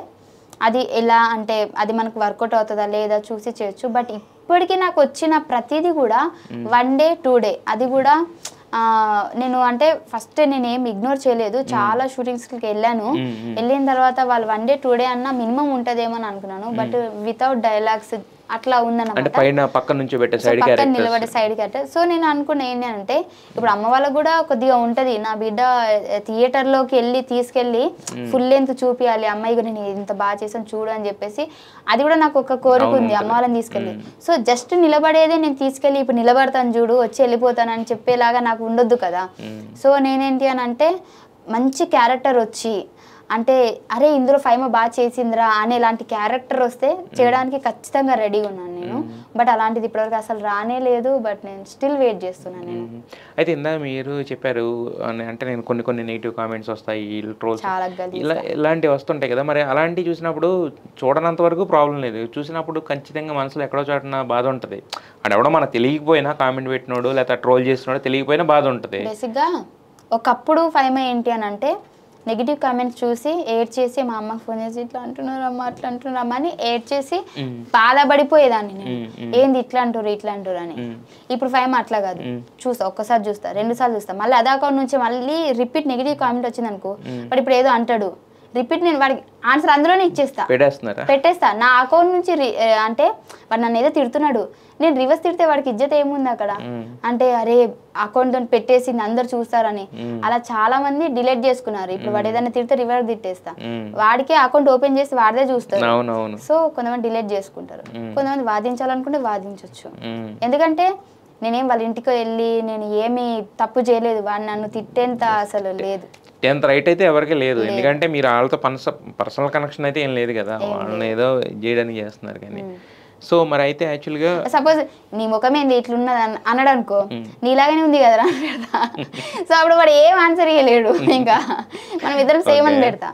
B: అది ఎలా అంటే అది మనకు వర్కౌట్ అవుతుందా లేదా చూసి చేయొచ్చు. బట్ ఇప్పటికీ నాకు వచ్చిన ప్రతిదీ కూడా 1 day 2 day, అది కూడా నేను అంటే ఫస్ట్ నేను ఏం ఇగ్నోర్ చేయలేదు, చాలా షూటింగ్స్కి వెళ్ళాను. వెళ్ళిన తర్వాత వాళ్ళు 1 day 2 day అన్న మినిమం ఉంటుందేమో అని అనుకున్నాను. బట్ వితౌట్ డైలాగ్స్ అట్లా ఉందన్నమాట,
A: పక్కన నిలబడే
B: సైడ్ క్యారెక్టర్. సో నేను అనుకున్నా ఏంటి అంటే ఇప్పుడు అమ్మ వాళ్ళకు కూడా కొద్దిగా ఉంటది, నా బిడ్డ థియేటర్లోకి తీసుకెళ్ళి ఫుల్ లెంత్ చూపించాలి, అమ్మాయి నేను ఇంత బాగా చేసాను చూడు అని చెప్పేసి, అది కూడా నాకు ఒక కోరిక ఉంది అమ్మ వాళ్ళని తీసుకెళ్ళి. సో జస్ట్ నిలబడేదే నేను తీసుకెళ్ళి ఇప్పుడు నిలబడతాను చూడు వచ్చి వెళ్ళిపోతాను అని చెప్పేలాగా నాకు ఉండొద్దు కదా. సో నేనేంటి అని అంటే మంచి క్యారెక్టర్ వచ్చి అంటే అరే ఇందులో ఫైమా బాగా చేసిందిరా అనే ఇలాంటి క్యారెక్టర్ వస్తే చేయడానికి ఖచ్చితంగా రెడీగా ఉన్నాను నేను. బట్ అలాంటిది ఇప్పటివరకు అసలు రానే లేదు, బట్ నేను స్టిల్ వెయిట్ చేస్తున్నాను నేను.
A: అయితే ఇందా మీరు చెప్పారు అంటే నేను కొన్ని నెగిటివ్ కామెంట్స్ వస్తాయి, ట్రోల్స్ ఇలాంటివి వస్తుంటాయి కదా, మరి అలాంటివి చూసినప్పుడు చూడనంత వరకు ప్రాబ్లం లేదు, చూసినప్పుడు ఖచ్చితంగా మనసులో ఎక్కడో చోటన బాధ ఉంటుంది. అంటే ఎవడో మనకు తెలియకపోయినా కామెంట్ పెట్టినోడు లేదా ట్రోల్ చేసినోడు తెలియకపోయినా బాధ ఉంటుంది.
B: బేసిక్గా ఒకప్పుడు ఫైమా ఏంటి అని అంటే నెగిటివ్ కామెంట్స్ చూసి ఏడ్ చేసి మా అమ్మకి ఫోన్ చేసి ఇట్లా అంటున్నారమ్మా అట్లా అంటున్నారమ్మా అని ఏడ్ చేసి బాధపడిపోయేదాన్ని నేను, ఏంది ఇట్లా అంటారు ఇట్లా అంటారు అని. ఇప్పుడు ఫైమా అట్లా కాదు, చూస్తా ఒక్కసారి చూస్తా 2 సార్లు చూస్తా, మళ్ళీ అదే అకౌంట్ నుంచి మళ్ళీ రిపీట్ నెగిటివ్ కామెంట్ వచ్చింది అనుకో, వాడు ఇప్పుడు ఏదో అంటాడు రిపీట్ నేను వాడికి ఆన్సర్ అందులోనే ఇచ్చేస్తా, పెట్టేస్తా నా అకౌంట్ నుంచి. అంటే వాడు నన్ను ఏదో తిడుతున్నాడు, నేను రివర్స్ తిడితే వాడికి ఇజ్జత్ ఏముంది అక్కడ, అంటే అరే అకౌంట్ తో పెట్టేసి అందరు చూస్తారని. అలా చాలా మంది డిలీట్ చేసుకున్నారు. ఇప్పుడు వాడు ఏదైనా తిడితే రివర్స్ తిట్టేస్తా, వాడికే అకౌంట్ ఓపెన్ చేసి వాడిదే చూస్తారు. సో కొంతమంది డిలీట్ చేసుకుంటారు, కొంతమంది వాదించాలనుకుంటే వాదించవచ్చు. ఎందుకంటే నేనేం వాళ్ళ ఇంటికి వెళ్ళి నేను ఏమి తప్పు చేయలేదు, వాడు నన్ను తిట్టేంత అసలు లేదు.
A: 10th రైట్ అయితే ఎవరికి లేదు, ఎందుకంటే మీరు వాళ్ళతో పర్సనల్ కనెక్షన్ అయితే ఏం లేదు కదా, వాళ్ళని ఏదో చేయడానికి చేస్తున్నారు కానీ. సో మరి అయితే యాక్చువల్గా
B: సపోజ్ నీ ముఖం ఏంది ఇట్లున్నది అన్నాడు అనుకో, నీలాగానే ఉంది కదరా అని పెడతా. సో అప్పుడు వాడు ఏం ఆన్సర్ ఇవ్వలేడు, ఇంకా మనం ఇద్దరం సేమ్ అని పెడతా.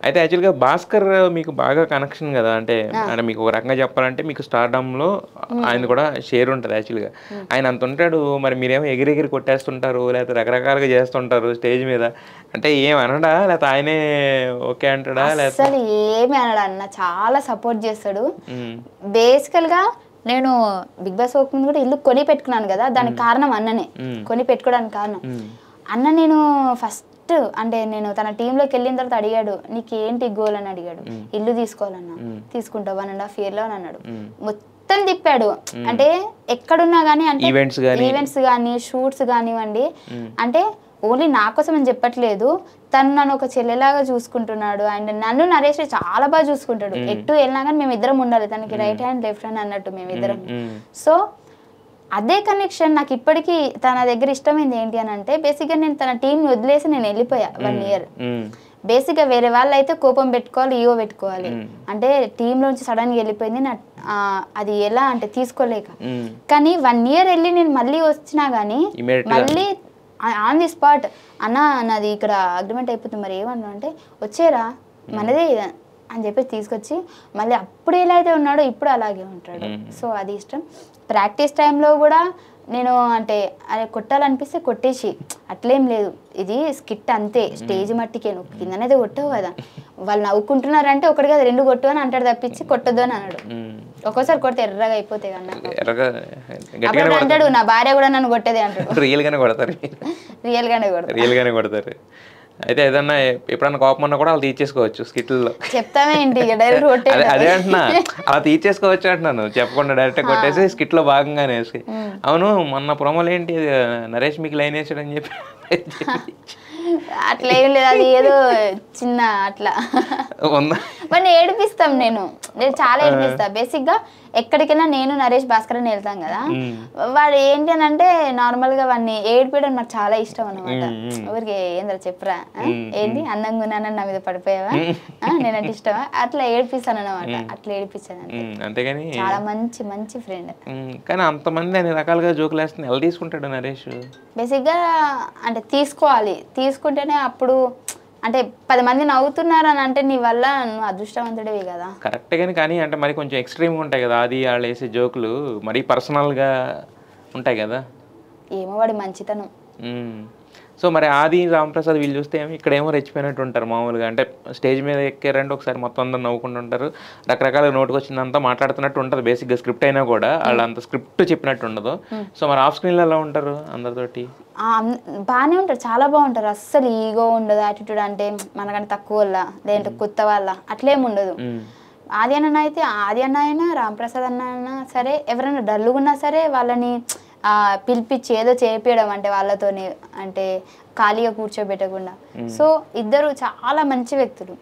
A: అయితే యాక్చువల్గా భాస్కర్ మీకు బాగా కనెక్షన్ కదా, అంటే మీకు ఒక రకంగా చెప్పాలంటే మీకు స్టార్డమ్లో ఆయన కూడా షేర్ ఉంటుంది. యాక్చువల్గా ఆయన అంత ఉంటాడు, మరి మీరేమో ఎగిరెగిరి కొట్టేస్తుంటారు లేకపోతే రకరకాలుగా చేస్తుంటారు స్టేజ్ మీద, అంటే ఏం అనడా లేకపోతే ఆయనే ఓకే అంటాడా?
B: అసలు ఏమి అనడా అన్న, చాలా సపోర్ట్ చేస్తాడు. బేసికల్గా నేను బిగ్ బాస్ ఓపెన్ కూడా ఇల్లు కొని పెట్టుకున్నాను కదా, దానికి కారణం అన్ననే. కొని పెట్టుకోవడానికి కారణం అన్న. నేను ఫస్ట్ అంటే నేను తన టీంలోకి వెళ్ళిన తర్వాత అడిగాడు నీకేంటి గోల్ అని అడిగాడు. ఇల్లు తీసుకోవాలన్నా, తీసుకుంటా 1.5 year అని అన్నాడు. మొత్తం తిప్పాడు, అంటే ఎక్కడున్నా కానీ, అంటే ఈవెంట్స్ కానీ షూట్స్ కానివ్వండి, అంటే ఓన్లీ నా కోసం అని చెప్పట్లేదు, తను నన్ను ఒక చెల్లెలాగా చూసుకుంటున్నాడు. అండ్ నన్ను నరేష్ చాలా బాగా చూసుకుంటాడు. ఎటు వెళ్ళినా కానీ మేమిద్దరం ఉండాలి, తనకి రైట్ హ్యాండ్ లెఫ్ట్ హ్యాండ్ అన్నట్టు మేమిద్దరం. సో అదే కనెక్షన్ నాకు ఇప్పటికీ. తన దగ్గర ఇష్టమైంది ఏంటి అని అంటే బేసిక్గా నేను తన టీంని వదిలేసి నేను వెళ్ళిపోయా 1 year. బేసిక్గా వేరే వాళ్ళు అయితే కోపం పెట్టుకోవాలి, ఈగో పెట్టుకోవాలి, అంటే టీంలోంచి సడన్గా వెళ్ళిపోయింది నా అది ఎలా అంటే తీసుకోలేక. కానీ 1 year వెళ్ళి నేను మళ్ళీ వచ్చినా కానీ మళ్ళీ ఆన్ ది స్పాట్ అన్న నాది ఇక్కడ అగ్రిమెంట్ అయిపోతుంది మరి ఏమన్నా అంటే వచ్చేరా మనదే అని చెప్పి తీసుకొచ్చి మళ్ళీ అప్పుడు ఎలా అయితే ఉన్నాడో ఇప్పుడు అలాగే ఉంటాడు. సో అది ఇష్టం. ప్రాక్టీస్ టైంలో కూడా నేను అంటే అరే కొట్టాలనిపిస్తే కొట్టేసి అట్లేం లేదు, ఇది స్కిట్ అంతే, స్టేజ్ మట్టికే, నువ్వు కిందనైతే కొట్టవు కదా, వాళ్ళు నవ్వుకుంటున్నారంటే ఒకటి కదా 2 కొట్టు అని అంటాడు తప్పించి కొట్టొద్దు అని అన్నాడు. ఒక్కోసారి కొడితే ఎర్రగా అయిపోతాయి అప్పుడు అంటాడు నా భార్య కూడా నన్ను కొట్టేది అంటాడు.
A: రియల్ గానే కొడతారు. రియల్ గానే కొడతారు. అయితే ఏదన్నా ఎప్పుడన్నా కోపం ఉన్నా కూడా వాళ్ళు తీర్చేసుకోవచ్చు స్కిట్లో.
B: చెప్తామే ఏంటి డైరెక్ట్ కొట్టే.
A: అదే అంటున్నా, అలా తీర్చేసుకోవచ్చు అంటున్నాను, చెప్పకుండా డైరెక్ట్ కొట్టేసి స్కిట్లో భాగంగానే వేసి. అవును మొన్న ప్రోమోలు ఏంటి నరేష్ మీకు లైన్ వేసాడు అని చెప్పి
B: అట్లా ఏం లేదు, అది ఏదో చిన్న అట్లా వాడిని ఏడిపిస్తాం. నేను చాలా ఏడిపిస్తా. బేసిక్ గా ఎక్కడికైనా నేను నరేష్ భాస్కర్ అని వెళ్తాం కదా, వాడు ఏంటి అని అంటే నార్మల్ గా వాడిని ఏడిపోయడం నాకు చాలా ఇష్టం అనమాట. ఊరికి ఏంద్ర చెప్పరా, ఏంటి అందంగా ఉన్నానని నా మీద పడిపోయావా, నేనంటే ఇష్టమా, అట్లా ఏడిపిస్తాను అనమాట. అట్లా ఏడిపించాను
A: అంతేగాని
B: చాలా మంచి మంచి ఫ్రెండ్.
A: కానీ అంతమంది అన్ని రకాలుగా జోకులు వేస్తుంది, ఎలా తీసుకుంటాడు నరేష్?
B: బేసిక్ గా అంటే తీసుకోవాలి, తీసుకుంటేనే అప్పుడు అంటే 10 మంది నవ్వుతున్నారు అని అంటే నీ వల్ల నువ్వు అదృష్టవంతుడివి కదా.
A: కరెక్టే కానీ అంటే మరి కొంచెం ఎక్స్ట్రీమ్గా ఉంటాయి కదా, అది వాళ్ళు వేసే జోకులు మరీ పర్సనల్గా ఉంటాయి కదా.
B: ఏమో వాడి మంచితనం.
A: సో మరి ఆది రాంప్రసాద్ వీళ్ళు చూస్తే ఏమో ఇక్కడేమో రెచ్చిపోయినట్టు ఉంటారు మామూలుగా. అంటే స్టేజ్ మీద ఎక్కారంటే ఒకసారి మొత్తం అందరూ నవ్వుకుంటూ ఉంటారు, రకరకాల నోటుకు వచ్చిందంతా మాట్లాడుతున్నట్టు ఉంటుంది. బేసిక్గా స్క్రిప్ట్ అయినా కూడా వాళ్ళు అంత స్క్రిప్ట్ చెప్పినట్టు ఉండదు. సో మరి ఆఫ్ స్క్రీన్లో ఎలా ఉంటారు అందరితోటి?
B: బాగానే ఉంటారు, చాలా బాగుంటారు. అస్సలు ఈగో ఉండదు, యాటిట్యూడ్ అంటే మనకంటే తక్కువ వాళ్ళ లేదంటే కొత్త వాళ్ళ అట్లేం ఉండదు. ఆది అన్న అయితే ఆది అన్న అయినా రాంప్రసాద్ అన్న అయినా సరే, ఎవరైనా డల్లుగున్నా సరే వాళ్ళని పిలిపించి ఏదో చేపించడం, అంటే వాళ్ళతోని అంటే ఖాళీగా కూర్చోబెట్టకుండా. సో ఇద్దరు చాలా మంచి వ్యక్తులు,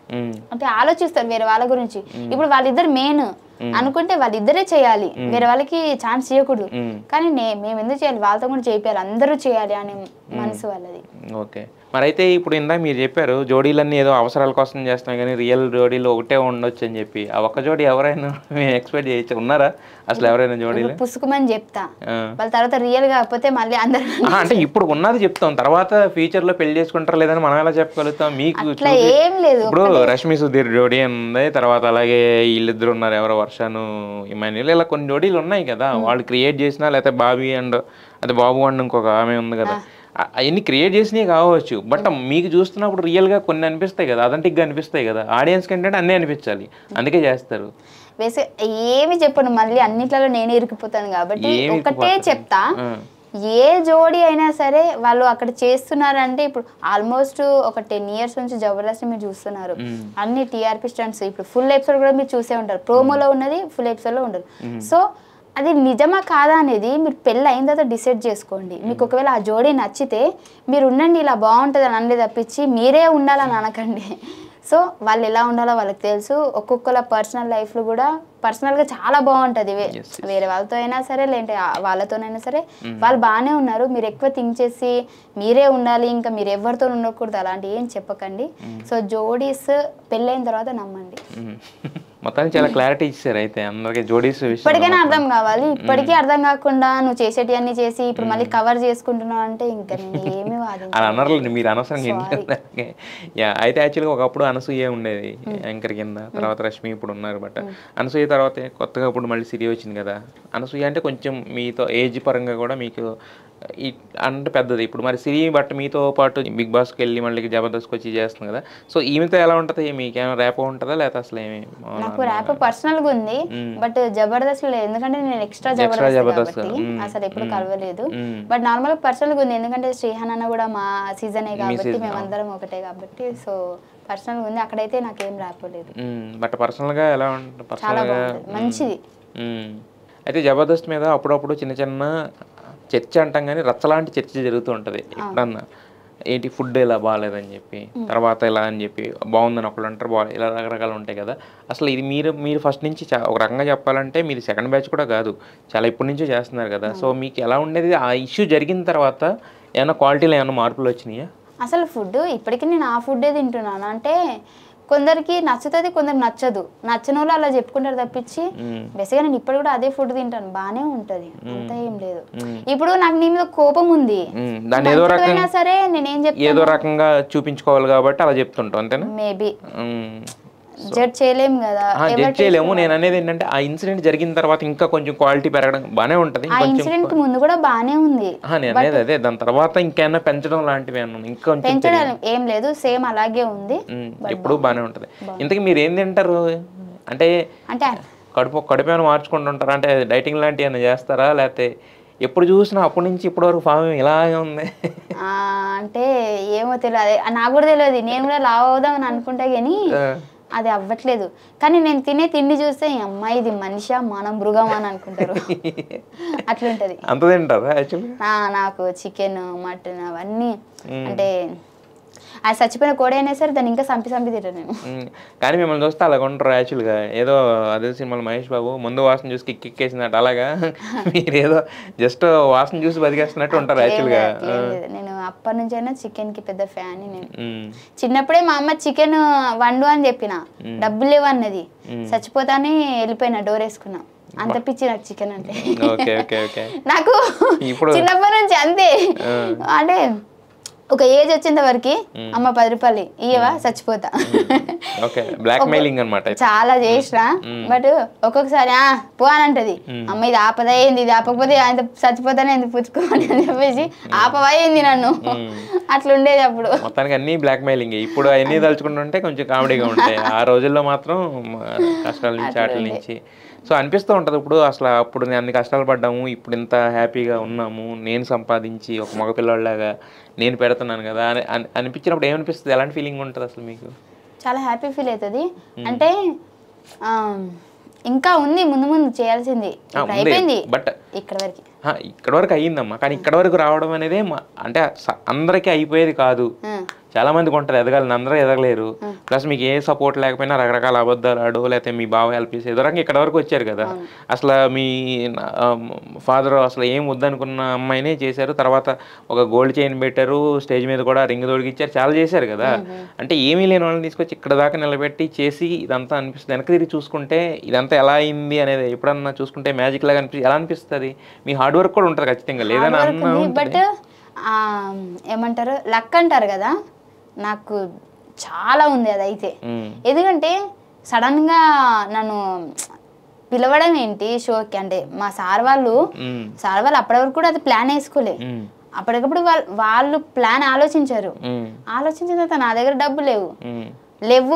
B: అంటే ఆలోచిస్తారు వేరే వాళ్ళ గురించి. ఇప్పుడు వాళ్ళిద్దరు మెయిన్ అనుకుంటే వాళ్ళిద్దరే చేయాలి, వేరే వాళ్ళకి ఛాన్స్ చేయకూడదు. కానీ మేము ఎందుకు చేయాలి, వాళ్ళతో కూడా చేయాలి, అందరూ చేయాలి అనే మనసు వాళ్ళది.
A: ఓకే, మరి అయితే ఇప్పుడు ఇందాక మీరు చెప్పారు జోడీలన్నీ ఏదో అవసరాల కోసం చేస్తున్నాయి కానీ రియల్ జోడీలు ఒకటే ఉండొచ్చు అని చెప్పి. ఆ ఒక్క జోడీ ఎవరైనా ఎక్స్పెక్ట్ చేయొచ్చు, ఉన్నారా అసలు ఎవరైనా జోడీలు?
B: పుసుకుమని చెప్తా, వాళ్ళ తర్వాత రియల్ కాకపోతే మళ్ళీ అందరూ
A: అంటే ఇప్పుడు ఉన్నది చెప్తాం, తర్వాత ఫ్యూచర్ లో పెళ్లి చేసుకుంటారు లేదని మనం ఎలా చెప్పగలుగుతాం? మీకు
B: ఏం లేదు.
A: ఇప్పుడు రష్మి సుధీర్ జోడీ ఉంది, తర్వాత అలాగే వీళ్ళిద్దరు ఉన్నారు ఎవరో వర్షాను ఇమాన్యుల్, ఇలా కొన్ని జోడీలు ఉన్నాయి కదా వాళ్ళు క్రియేట్ చేసినా, లేకపోతే బాబీ అండ్ అదే బాబు అండ్ ఇంకొక ఆమె ఉంది కదా, అవన్నీ క్రియేట్ చేసినవి కావచ్చు. బట్ మీకు చూస్తున్నప్పుడు రియల్గా కొన్ని అనిపిస్తాయి కదా, అథెంటిక్గా అనిపిస్తాయి కదా. ఆడియన్స్ కంటే అన్నీ అనిపించాలి, అందుకే చేస్తారు.
B: ఏమి చెప్పను, మళ్ళీ అన్నిట్లలో నేనే ఇరికిపోతాను కాబట్టి ఒకటే చెప్తా. ఏ జోడీ అయినా సరే వాళ్ళు అక్కడ చేస్తున్నారంటే, ఇప్పుడు ఆల్మోస్ట్ ఒక 10 years నుంచి జబర్దస్త్ మీరు చూస్తున్నారు, అన్ని టీఆర్పీ స్టంట్స్. ఇప్పుడు ఫుల్ ఎపిసోడ్ కూడా మీరు చూసే ఉంటారు, ప్రోమోలో ఉన్నది ఫుల్ ఎపిసోడ్లో ఉండదు. సో అది నిజమా కాదా అనేది మీరు పెళ్ళి అయిన తర్వాత డిసైడ్ చేసుకోండి. మీకు ఒకవేళ ఆ జోడీ నచ్చితే మీరు ఉండండి, ఇలా బాగుంటుంది అని అనలే తప్పించి మీరే ఉండాలని అనకండి. సో వాళ్ళు ఎలా ఉండాలో వాళ్ళకి తెలుసు. ఒక్కొక్కల పర్సనల్ లైఫ్లో కూడా పర్సనల్గా చాలా బాగుంటుంది, వేరే వాళ్ళతో అయినా సరే లేదంటే వాళ్ళతోనైనా సరే వాళ్ళు బాగానే ఉన్నారు. మీరు ఎక్కువ థింక్ చేసి మీరే ఉండాలి, ఇంకా మీరు ఎవరితో ఉండకూడదు అలాంటి ఏం చెప్పకండి. సో జోడీస్ పెళ్ళైన తర్వాత నమ్మండి.
A: మొత్తానికి చాలా క్లారిటీ ఇచ్చారు అయితే అందరికి జోడీస్.
B: ఇప్పటికైనా అర్థం కావాలి, ఇప్పటికీ అర్థం కాకుండా నువ్వు చేసేటి అన్ని చేసి ఇప్పుడు మళ్ళీ కవర్ చేసుకుంటున్నావు అంటే ఇంకా నేను ఏమి
A: అలా అన్నారు మీరు అనవసరంగా. అయితే యాక్చువల్గా ఒకప్పుడు అనసూయ ఉండేది యాంకర్ కింద, తర్వాత రష్మి ఇప్పుడు ఉన్నారు. బట్ అనసూయ తర్వాత కొత్తగా ఇప్పుడు మళ్ళీ సిరి వచ్చింది కదా. అనసూయ అంటే కొంచెం మీతో ఏజ్ పరంగా కూడా మీకు అంటే పెద్దది. ఇప్పుడు మరి సిరి బట్ మీతో పాటు బిగ్ బాస్కి వెళ్ళి మళ్ళీ జబర్దస్త్కి వచ్చి చేస్తుంది కదా. సో ఈమెతో ఎలా ఉంటుంది, మీకు ఏమైనా ర్యాప్ ఉంటుందా లేదా అసలు ఏమి?
B: నాకు ర్యాప్ పర్సనల్గా ఉంది, బట్ జబర్దస్త్ లేదు, ఎందుకంటే నేను ఎక్స్ట్రా జబర్దస్త్ అసలు ఎప్పుడు కలవలేదు. బట్ నార్మల్గా పర్సనల్గా ఉంది, ఎందుకంటే శ్రీహాన్ అన్న కూడా మా సీజనే కాబట్టి మేమందరం ఒకటే కాబట్టి. సో పర్సనల్గా ఉంది, అక్కడైతే నాకేం ర్యాప్ లేదు.
A: బట్ పర్సనల్గా ఎలా ఉంటుంది?
B: చాలా బాగుంది, మంచిది.
A: అయితే జబర్దస్త్ మీద అప్పుడప్పుడు చిన్న చిన్న చర్చ అంటాం కానీ రచ్చలాంటి చర్చ జరుగుతూ ఉంటుంది ఎప్పుడన్నా. ఏంటి ఫుడ్ ఇలా బాగాలేదని చెప్పి, తర్వాత ఇలా అని చెప్పి బాగుందని ఒకళ్ళు అంటారు, ఇలా రకరకాలు ఉంటాయి కదా. అసలు ఇది మీరు ఫస్ట్ నుంచి ఒక రకంగా చెప్పాలంటే మీరు సెకండ్ బ్యాచ్ కూడా కాదు, చాలా ఇప్పటి నుంచే చేస్తున్నారు కదా. సో మీకు ఎలా ఉండేది ఆ ఇష్యూ జరిగిన తర్వాత? ఏమైనా క్వాలిటీలో ఏమైనా మార్పులు వచ్చినాయా?
B: అసలు ఫుడ్ ఇప్పటికీ నేను ఆ ఫుడ్డే తింటున్నాను. అంటే కొందరికి నచ్చుతుంది, కొందరికి నచ్చదు. నచ్చని వాళ్ళు అలా చెప్పుకుంటారు తప్పించి బేసిక్గా నేను ఇప్పుడు కూడా అదే ఫుడ్ తింటాను, బాగానే ఉంటుంది, అంత ఏం లేదు. ఇప్పుడు నాకు నీ మీద కోపం ఉంది, సరే నేనేం చెప్తాను,
A: ఏదో రకంగా చూపించుకోవాలి కాబట్టి అలా చెప్తుంటాం అంతేనా?
B: మేబీ జడ్జ్ చేయలేము కదా,
A: జడ్జ్ చేయలేము. నేను అనేది ఏంటంటే ఆ ఇన్సిడెంట్ జరిగిన తర్వాత ఇంకా కొంచెం క్వాలిటీ పెరగడం బానే ఉంటది.
B: ఆ ఇన్సిడెంట్ ముందు కూడా బానే ఉంది.
A: నేను అనేది అదే, దాని తర్వాత ఇంకేమైనా పెంచడం లాంటివి ఇంకా
B: పెంచడం ఏం లేదు, సేమ్ అలాగే ఉంది,
A: ఎప్పుడు బానే ఉంటది. ఇంతకీ మీరు ఏం తింటారు? అంటే కడుపు ఏమైనా మార్చుకుంటుంటారా? అంటే డైటింగ్ లాంటివి ఏమైనా చేస్తారా? లేకపోతే ఎప్పుడు చూసినా అప్పటి నుంచి ఇప్పటి వరకు ఫామ్ ఇలాగే ఉంది?
B: అంటే ఏమో తెలియదు, నాకు కూడా తెలియదు. నేను కూడా లావ్ అవుదామని అనుకుంటా కానీ అది అవ్వట్లేదు. కానీ నేను తినే తిండి చూస్తే అమ్మాయి ఇది మనిషా మనం మృగం అని అనుకుంటారు. అట్లుంటది.
A: అంత తింటారా యాక్చువల్లీ?
B: నాకు చికెన్, మటన్ అవన్నీ అంటే అది చచ్చిపోయిన కోడి అయినా సరే దాన్ని ఇంకా సంపి తింటాను నేను.
A: కానీ మిమ్మల్ని చూస్తే అలాగ ఉంటారు యాక్చువల్గా. ఏదో అదే సినిమాలో మహేష్ బాబు ముందు వాసన చూసి కిక్కేసినట్టు అలాగా మీరు ఏదో జస్ట్ వాసన చూసి బతికేస్తున్నట్టు ఉంటారు యాక్చువల్గా.
B: నేను అప్పటి నుంచి అయినా చికెన్ కి పెద్ద ఫ్యాన్. నేను చిన్నప్పుడే మా అమ్మ చికెన్ వండు అని చెప్పిన, డబ్బులు లేవు అన్నది, చచ్చిపోతానే వెళ్ళిపోయినా, డోర్ వేసుకున్నా. అంత పిచ్చి నాకు చికెన్ అంటే. నాకు చిన్నప్పటి నుంచి అంతే. అంటే ఒక ఏజ్ వచ్చేంత వరకు అమ్మ 10 రూపాయలు ఇయ్యవా చచ్చిపోతా, చాలా చేసిన. బట్ ఒక్కొక్కసారి పో అని అంటది అమ్మ, ఇది ఆపదా ఏంది, ఇది ఆపకపోతే ఆయన చచ్చిపోతానే ఎందుకు పుచ్చుకోవాలి అని చెప్పేసి ఆపవా ఏంది నన్ను, అట్లుండేది అప్పుడు.
A: మొత్తానికి అన్ని బ్లాక్ మెయిలింగ్. ఇప్పుడు అవన్నీ తలుచుకుంటుంటే కొంచెం కామెడీగా ఉంటాయి. ఆ రోజుల్లో మాత్రం కష్టాల నుంచి వాటి నుంచి సో అనిపిస్తూ ఉంటుంది. ఇప్పుడు అసలు అప్పుడు నేను అన్ని కష్టాలు పడ్డాము, ఇప్పుడు ఇంత హ్యాపీగా ఉన్నాము, నేను సంపాదించి ఒక మగపిల్లలాగా నేను పెడుతున్నాను కదా అని అనిపించినప్పుడు ఏమనిపిస్తుంది? ఎలాంటి ఫీలింగ్ ఉంటుంది అసలు మీకు?
B: చాలా హ్యాపీ ఫీల్ అవుతుంది. అంటే ఇంకా ఉంది ముందు ముందు చేయాల్సింది, అయిపోయింది బట్
A: ఇక్కడ వరకు అయ్యిందమ్మా. కానీ ఇక్కడ వరకు రావడం అనేది అంటే అందరికీ అయిపోయేది కాదు. చాలా మందికి ఉంటుంది ఎదగాలని, అందరూ ఎదగలేరు. ప్లస్ మీకు ఏ సపోర్ట్ లేకపోయినా రకరకాల అబద్ధాలు ఆడు, లేకపోతే మీ బావ హెల్ప్ చేసి ఏదో రకంగా ఇక్కడ వరకు వచ్చారు కదా. అసలు మీ ఫాదర్ అసలు ఏం వద్దనుకున్న అమ్మాయినే చేశారు, తర్వాత ఒక గోల్డ్ చైన్ పెట్టారు, స్టేజ్ మీద కూడా రింగ్ తొడిగిచ్చారు, చాలా చేశారు కదా. అంటే ఏమీ లేని వాళ్ళని తీసుకొచ్చి ఇక్కడ దాకా నిలబెట్టి చేసి ఇదంతా అనిపిస్తుంది. వెనక్కి తిరిగి చూసుకుంటే ఇదంతా ఎలా అయింది అనేది ఎప్పుడన్నా చూసుకుంటే మ్యాజిక్ లాగా ఎలా అనిపిస్తుంది? మీ హార్డ్ వర్క్ కూడా ఉంటుంది ఖచ్చితంగా, లేదని అన్న.
B: బట్ ఏమంటారు లక్ అంటారు కదా, నాకు చాలా ఉంది అదైతే. ఎందుకంటే సడన్ గా నన్ను పిలవడం ఏంటి షోకి అంటే, మా సార్ వాళ్ళు అప్పటి వరకు కూడా అది ప్లాన్ వేసుకోలే. అప్పటికప్పుడు వాళ్ళు ప్లాన్ ఆలోచించారు. ఆలోచించిన తర్వాత నా దగ్గర డబ్బు లేవు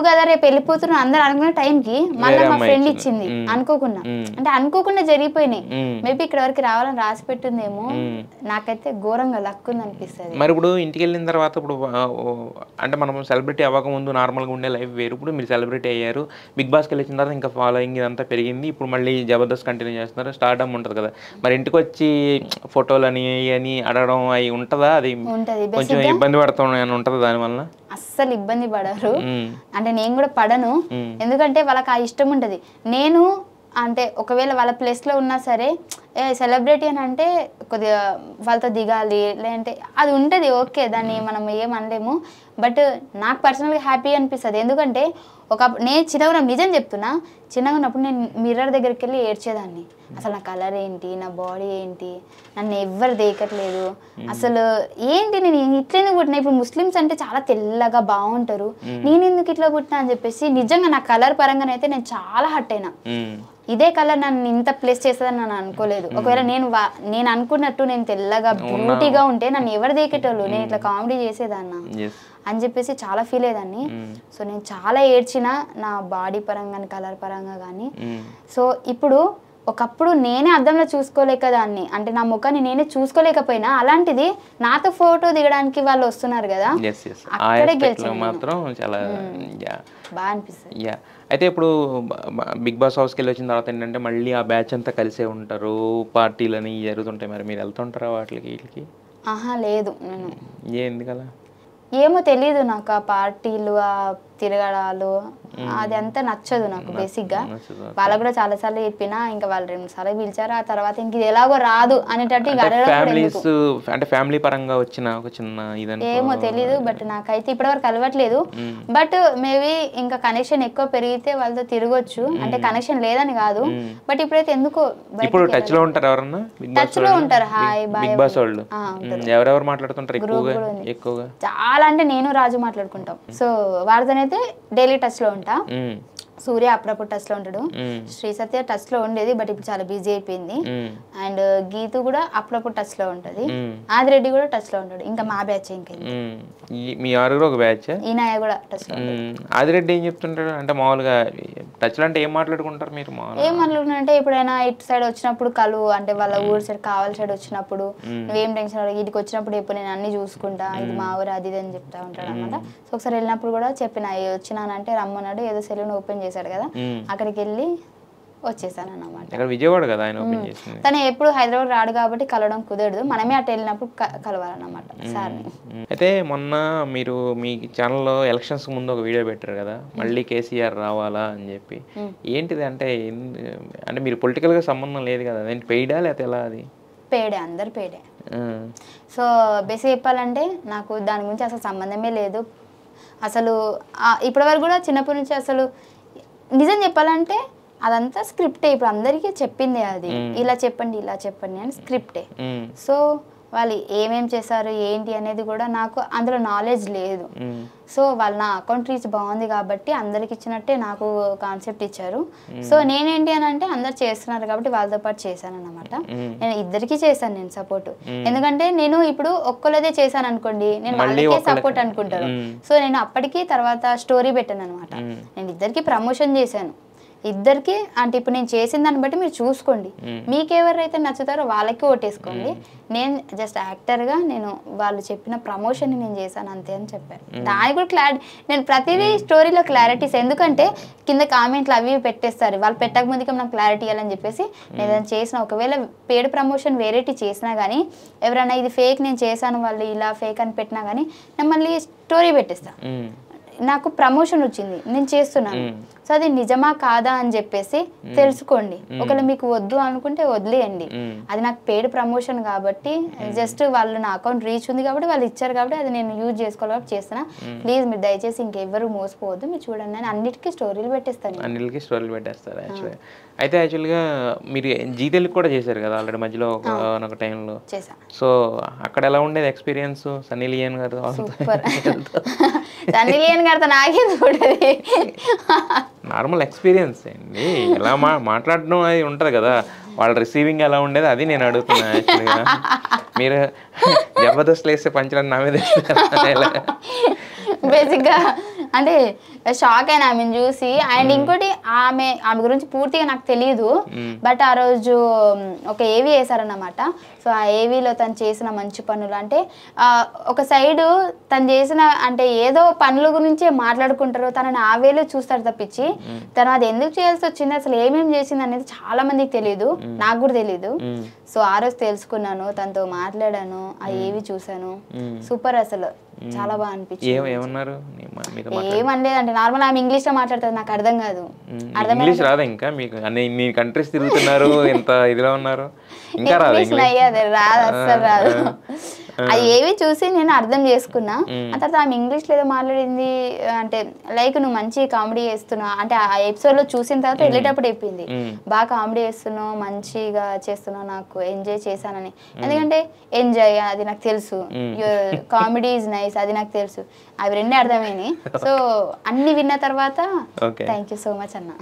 B: కదా, రేపు వెళ్ళిపోతున్నా అందరు అనుకున్న టైంకి మళ్ళీ మా ఫ్రెండ్ ఇచ్చింది అనుకోకుండా. అంటే అనుకోకుండా జరిగిపోయినాయి. మేబీ ఇక్కడ వరకు రావాలని రాసి పెట్టిందేమో. నాకైతే ఘోరంగా లక్ ఉంది అనిపిస్తుంది.
A: మరి ఇప్పుడు ఇంటికి వెళ్ళిన తర్వాత ఇప్పుడు అంటే మనం సెలబ్రిటీ అవ్వకముందు నార్మల్గా ఉండే లైఫ్ వేరు. ఇప్పుడు మీరు సెలబ్రిటీ అయ్యారు, బిగ్ బాస్కి వెళ్ళిన తర్వాత ఇంకా ఫాలోయింగ్ ఇదంతా పెరిగింది. ఇప్పుడు మళ్ళీ జబర్దస్త్ కంటిన్యూ చేస్తున్నారు, స్టార్డమ్ ఉంటుంది కదా. మరి ఇంటికి వచ్చి ఫోటోలు అని అడగడం అవి ఉంటుందా? అది కొంచెం ఇబ్బంది పడుతున్నాయని ఉంటుంది దానివల్ల?
B: అస్సలు ఇబ్బంది పడరు. అంటే నేను కూడా పడను, ఎందుకంటే వాళ్ళకి ఆ ఇష్టం ఉంటుంది. నేను అంటే ఒకవేళ వాళ్ళ ప్లేస్లో ఉన్నా సరే సెలబ్రిటీ అని అంటే కొద్దిగా వాళ్ళతో దిగాలి లేదంటే అది ఉంటుంది, ఓకే, దాన్ని మనం ఏం అనలేము. బట్ నాకు పర్సనల్గా హ్యాపీ అనిపిస్తుంది. ఎందుకంటే నేను చిన్నగా నిజం చెప్తున్నా, చిన్నగా ఉన్నప్పుడు నేను మిర్రర్ దగ్గరికి వెళ్ళి ఏడ్చేదాన్ని. అసలు నా కలర్ ఏంటి, నా బాడీ ఏంటి, నన్ను ఎవ్వరు దేకట్లేదు, అసలు ఏంటి నేను ఇట్లనే పుట్టినా. ఇప్పుడు ముస్లిమ్స్ అంటే చాలా తెల్లగా బాగుంటారు, నేను ఎందుకు ఇట్లా పుట్టినా అని చెప్పేసి నిజంగా నా కలర్ పరంగానైతే నేను చాలా హర్ట్ అయినా. ఇదే కలర్ నన్ను ఇంత ప్లేస్ చేస్తుందని నన్ను అనుకోలేదు. ఒకవేళ నేను అనుకున్నట్టు నేను తెల్లగా బ్యూటీగా ఉంటే నన్ను ఎవరు దేకేటోళ్ళు, నేను ఇట్లా కామెడీ చేసేదాన్న అని చెప్పేసి చాలా ఫీల్ అయ్యేదాన్ని. సో నేను చాలా ఏడ్చిన నా బాడీ పరంగా కానీ కలర్ పరంగా కానీ. సో ఇప్పుడు ఒకప్పుడు నేనే అద్దంలో చూసుకోలేకదాన్ని, అంటే నా ముఖాన్ని నేనే చూసుకోలేకపోయినా, అలాంటిది నాతో ఫోటో దిగడానికి వాళ్ళు వస్తున్నారు కదా, అక్కడే గెలిచాను మాత్రం. చాలా బాగా అనిపిస్తుంది.
A: అయితే ఇప్పుడు బిగ్ బాస్ హౌస్కి వెళ్ళి వచ్చిన తర్వాత ఏంటంటే మళ్ళీ ఆ బ్యాచ్ అంతా కలిసే ఉంటారు, పార్టీలని జరుగుతుంటాయి. మరి మీరు వెళ్తుంటారా వాటికి?
B: లేదు, నేను
A: ఎందుకలా
B: ఏమో తెలీదు నాకు. ఆ పార్టీలు ఆ తిరగడాలు అది అంతా నచ్చదు నాకు బేసిక్గా. వాళ్ళకు కూడా చాలా సార్లు చెప్పినా, ఇంకా వాళ్ళు 2 సార్లు పిలిచారు, ఆ తర్వాత ఇంక ఇది ఎలాగో రాదు అనేటట్టు
A: అంటే ఫ్యామిలీ పరంగా వచ్చిన ఒక చిన్న
B: ఏమో తెలీదు. బట్ నాకైతే ఇప్పటివరకు అలవట్లేదు. బట్ మేబీ ఇంకా కనెక్షన్ ఎక్కువ పెరిగితే వాళ్ళతో తిరగొచ్చు, అంటే కనెక్షన్ లేదని కాదు. బట్ ఇప్పుడైతే ఎందుకో
A: ఇప్పుడు టచ్ లో ఉంటారు, ఎవరన్నా
B: టచ్ లో ఉంటారు. హాయ్ బాయ్
A: బిగ్ బాస్ వాళ్ళు ఎవరెవరు మాట్లాడుతుంటారు ఎక్కువగా?
B: చాలా అంటే నేను రాజు మాట్లాడుకుంటాం. సో వాళ్ళతోనైతే డైలీ టచ్ లో ఉంటా. సూర్య అప్పుడప్పుడు టచ్ లో ఉంటాడు, శ్రీ సత్య టచ్ లో ఉండేది బట్ ఇప్పుడు చాలా బిజీ అయిపోయింది, అండ్ గీతు కూడా అప్పుడప్పుడు టచ్ లో ఉంటది, ఆదిరెడ్డి కూడా టచ్ లో ఉంటాడు. ఇంకా మా బ్యాచ్ ఇంకా
A: మీ ఆరుగురు ఒక బ్యాచ్.
B: ఈనాయ కూడా టచ్ లో.
A: ఆదిరెడ్డి ఏం చెప్తుంటాడు అంటే మామూలుగా టచ్ లో అంటే ఏం మాట్లాడుకుంటారు మీరు?
B: ఏం మాట్లాడుకుంటే ఎప్పుడైనా ఇటు సైడ్ వచ్చినప్పుడు కలువు అంటే వాళ్ళ ఊరు సైడ్ కావాలి సైడ్ వచ్చినప్పుడు నువ్వేం టెన్షన్ పడకు, ఇటుకి వచ్చినప్పుడు ఎప్పుడు నేను అన్ని చూసుకుంటా, ఇది మా ఊరు అది ఇది అని చెప్తా ఉంటాడు అనమాట. సో ఒకసారి వెళ్ళినప్పుడు కూడా చెప్పిన వచ్చినానంటే రమ్మన్నాడు, ఏదో సెలూన్ ఓపెన్ చేశాడు కదా అక్కడికి వెళ్ళి వచ్చేసాను అన్నమాట.
A: విజయవాడ కదా ఆయన ఓపెన్ చేసింది.
B: తను ఎప్పుడు హైదరాబాద్ రాడు కాబట్టి కలవడం కుదరదు, మనమే అటు వెళ్ళినప్పుడు కలవాలన్నమాట సార్ని.
A: అయితే మొన్న మీరు మీ ఛానల్లో ఎలక్షన్స్ ముందు ఒక వీడియో పెట్టారు కదా, మళ్ళీ కేసీఆర్ రావాలా అని చెప్పి. ఏంటిది అంటే అంటే మీరు పొలిటికల్గా సంబంధం లేదు కదా, అదేంటి పెయిడా లేకపోతే ఎలా? అది
B: పేడే, అందరు పేడే. సో బేసిక్ చెప్పాలంటే నాకు దాని గురించి అసలు సంబంధమే లేదు. అసలు ఇప్పటివరకు కూడా చిన్నప్పటి నుంచి అసలు నిజం చెప్పాలంటే అదంతా స్క్రిప్టే. ఇప్పుడు అందరికీ చెప్పిందే అది, ఇలా చెప్పండి ఇలా చెప్పండి అని స్క్రిప్టే. సో వాళ్ళు ఏమేం చేశారు ఏంటి అనేది కూడా నాకు అందులో నాలెడ్జ్ లేదు. సో వాళ్ళు నా అకౌంట్ రీచ్ బాగుంది కాబట్టి అందరికి ఇచ్చినట్టే నాకు కాన్సెప్ట్ ఇచ్చారు. సో నేనేంటి అని అంటే అందరు చేస్తున్నారు కాబట్టి వాళ్ళతో పాటు చేశాను అన్నమాట. నేను ఇద్దరికి చేశాను నేను సపోర్ట్, ఎందుకంటే నేను ఇప్పుడు ఒక్కళ్ళదే చేశాను అనుకోండి నేను వాళ్ళకే సపోర్ట్ అనుకుంటాను. సో నేను అప్పటికి తర్వాత స్టోరీ పెట్టాను అనమాట. నేను ఇద్దరికి ప్రమోషన్ చేశాను, ఇద్దరికి అంటే ఇప్పుడు నేను చేసిన దాన్ని బట్టి మీరు చూసుకోండి, మీకు ఎవరైతే నచ్చుతారో వాళ్ళకి ఓటేసుకోండి. నేను జస్ట్ యాక్టర్గా నేను వాళ్ళు చెప్పిన ప్రమోషన్ నేను చేశాను అంతే అని చెప్పాను. దానికి కూడా క్లారిటీ, నేను ప్రతిదీ స్టోరీలో క్లారిటీస్, ఎందుకంటే కింద కామెంట్లు అవి పెట్టేస్తారు, వాళ్ళు పెట్టక ముందుకే నాకు క్లారిటీ ఇవ్వాలని చెప్పేసి నేను ఏదైనా చేసిన ఒకవేళ పేడ్ ప్రమోషన్ వేరేటి చేసినా కానీ ఎవరైనా ఇది ఫేక్ నేను చేశాను వాళ్ళు ఇలా ఫేక్ అని పెట్టినా కానీ నేను మళ్ళీ స్టోరీ పెట్టేస్తాను. నాకు ప్రమోషన్ వచ్చింది నేను చేస్తున్నాను, సో అది నిజమా కాదా అని చెప్పేసి తెలుసుకోండి. ఒకవేళ మీకు వద్దు అనుకుంటే వదిలేయండి, అది నాకు పేడ్ ప్రమోషన్ కాబట్టి జస్ట్ వాళ్ళు నా అకౌంట్ రీచ్ ఉంది కాబట్టి వాళ్ళు ఇచ్చారు కాబట్టి అది నేను యూజ్ చేసుకోవాలి కాబట్టి చేస్తున్నా. ప్లీజ్ మీరు దయచేసి ఇంకెవ్వరు మోసపోవద్దు, మీరు చూడండి అని అన్నిటికీ స్టోరీలు పెట్టేస్తాను.
A: అన్నిటికీ స్టోరీలు పెట్టేస్తారు యాక్చువల్గా. అయితే యాక్చువల్గా మీరు జీ తెలుగు కూడా చేశారు కదా ఆల్రెడీ మధ్యలో ఒక టైంలో చేశాను. సో అక్కడ ఎలా ఉండేది ఎక్స్పీరియన్స్? సన్నీ లియోన్ గారు
B: సన్నీ లియోన్ గారితో నాకే చూడది
A: నార్మల్ ఎక్స్పీరియన్స్ అండి, ఎలా మాట్లాడడం అది ఉంటుంది కదా, వాళ్ళ రిసీవింగ్ ఎలా ఉండేది అది నేను అడుగుతున్నా యాక్చువల్గా. మీరు జబర్దస్త్ వేస్తే పంచడానికి నా మీద
B: బేసిక్గా అంటే షాక్ అయినా ఆమెను చూసి. అండ్ ఇంకోటి ఆమె గురించి పూర్తిగా నాకు తెలియదు, బట్ ఆ రోజు ఒక ఏవీ వేసారన్నమాట. సో ఆ ఏవీలో తను చేసిన మంచి పనులు అంటే ఒక సైడు తను చేసిన అంటే ఏదో పనుల గురించే మాట్లాడుకుంటారు, తనని ఆ వేలో చూస్తారు తప్పించి తను అది ఎందుకు చేయాల్సి వచ్చింది అసలు ఏమేమి చేసింది అనేది చాలా మందికి తెలియదు, నాకు కూడా తెలీదు. సో ఆ రోజు తెలుసుకున్నాను, తనతో మాట్లాడాను, ఆ ఏవి చూసాను, సూపర్ అసలు చాలా బాగా అనిపించింది. ఏమనలేదంటే నార్మల్ ఆమె ఇంగ్లీష్ లో మాట్లాడుతుంది, నాకు అర్థం కాదు.
A: ఇంగ్లీష్ రాదా ఇంకా మీకు? అన్ని కంట్రీస్ తిరుగుతున్నారు, ఎంత ఇదిలో ఉన్నారు, ఇంకా రాదు
B: రాదు అస్సలు రాదు. అది ఏవి చూసి నేను అర్థం చేసుకున్నా. ఆ తర్వాత ఆమె ఇంగ్లీష్ లో ఏదో మాట్లాడింది అంటే లైక్ నువ్వు మంచి కామెడీ చేస్తున్నావు అంటే ఆ ఎపిసోడ్ లో చూసిన తర్వాత వెళ్ళేటప్పుడు చెప్పింది, బాగా కామెడీ చేస్తున్నావు, మంచిగా చేస్తున్నావు, నాకు ఎంజాయ్ చేశానని. ఎందుకంటే ఎంజాయ్ అది నాకు తెలుసు, కామెడీ ఈజ్ నైస్ అది నాకు తెలుసు, అవి రెండే అర్థమైనాయి. సో అన్ని విన్న తర్వాత థ్యాంక్ యూ సో మచ్ అన్న.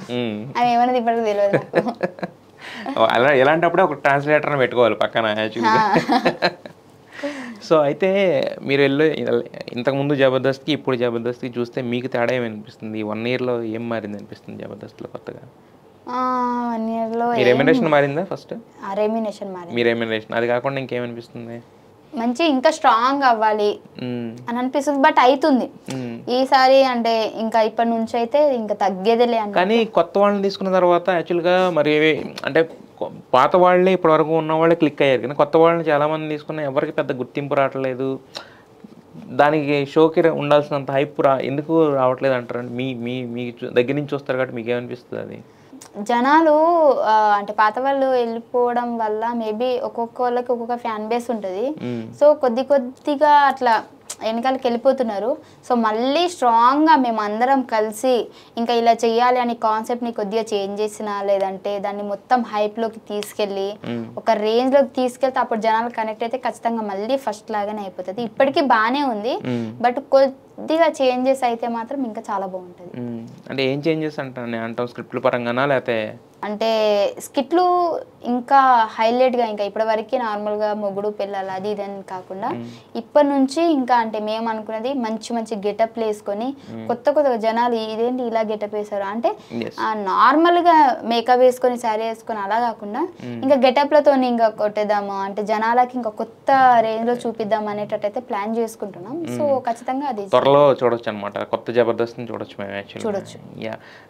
B: అవి ఏమన్నది ఇప్పటికి తెలియదు నాకు.
A: ఎలాంటప్పుడే ఒక ట్రాన్స్లేటర్ పెట్టుకోవాలి పక్కన యాక్చువల్గా. సో అయితే మీరు ఇంతకుముందు జబర్దస్త్కి ఇప్పుడు జబర్దస్త్కి చూస్తే మీకు తేడా ఏమనిపిస్తుంది? 1 yearలో ఏం మారింది అనిపిస్తుంది జబర్దస్త్లో కొత్తగా?
B: 1 yearలో
A: రెమ్యునరేషన్ మారిందా? ఫస్ట్
B: రెమ్యునరేషన్ మారింది.
A: మీ రెమ్యునరేషన్ అది కాకుండా ఇంకేమనిపిస్తుంది?
B: మంచి ఇంకా స్ట్రాంగ్ అవ్వాలి అని అనిపిస్తుంది, బట్ అవుతుంది ఈసారి. అంటే ఇంకా ఇప్పటి నుంచి అయితే ఇంకా తగ్గేదేలే అని.
A: కానీ కొత్త వాళ్ళని తీసుకున్న తర్వాత యాక్చువల్గా మరి అంటే పాత వాళ్ళే ఇప్పటి వరకు ఉన్న వాళ్ళే క్లిక్ అయ్యారు, కానీ కొత్త వాళ్ళని చాలామంది తీసుకున్న ఎవరికి పెద్ద గుర్తింపు రావట్లేదు, దానికి షోకి ఉండాల్సినంత హైప్ ఎందుకు రావట్లేదు అంటారండి? మీ దగ్గర నుంచి వస్తారు కాబట్టి మీకు ఏమనిపిస్తుంది? అది
B: జనాలు అంటే పాత వాళ్ళు వెళ్ళిపోవడం వల్ల మేబీ ఒక్కొక్కళ్ళకి ఒక్కొక్క ఫ్యాన్ బేస్ ఉంటుంది. సో కొద్దిగా అట్లా వెనకాలకి వెళ్ళిపోతున్నారు. సో మళ్ళీ స్ట్రాంగ్గా మేము అందరం కలిసి ఇంకా ఇలా చెయ్యాలి అని కాన్సెప్ట్ని కొద్దిగా చేంజ్ చేసినా లేదంటే దాన్ని మొత్తం హైప్లోకి తీసుకెళ్ళి ఒక రేంజ్లోకి తీసుకెళ్తే అప్పుడు జనాలు కనెక్ట్ అయితే ఖచ్చితంగా మళ్ళీ ఫస్ట్ లాగానే అయిపోతుంది. ఇప్పటికీ బాగానే ఉంది, బట్ కొద్దిగా చేంజెస్ అయితే మాత్రం ఇంకా చాలా బాగుంటుంది.
A: అంటే ఏం చేంజెస్ అంటాం స్క్రిప్ట్ల పరంగానా లేకపోతే
B: అంటే స్కిట్లు ఇంకా హైలైట్గా ఇంకా ఇప్పటివరకు నార్మల్గా మొగుడు పిల్లలు అది ఇది అని కాకుండా ఇప్పటి నుంచి ఇంకా అంటే మేము అనుకున్నది మంచి మంచి గెటప్ వేసుకొని కొత్త జనాలు ఇదేంటి ఇలా గెటప్ వేసారు అంటే నార్మల్గా మేకప్ వేసుకొని శారీ వేసుకొని అలా కాకుండా ఇంకా గెటప్లతో ఇంకా కొట్టేద్దాము అంటే జనాలకి ఇంకా కొత్త రేంజ్లో చూపిద్దాం అనేటట్టయితే ప్లాన్ చేసుకుంటున్నాం. సో ఖచ్చితంగా అది
A: త్వరలో చూడొచ్చు అనమాట, కొత్త జబర్దస్త్ని చూడొచ్చు మేము యాక్చువల్లీ.
B: చూడొచ్చు.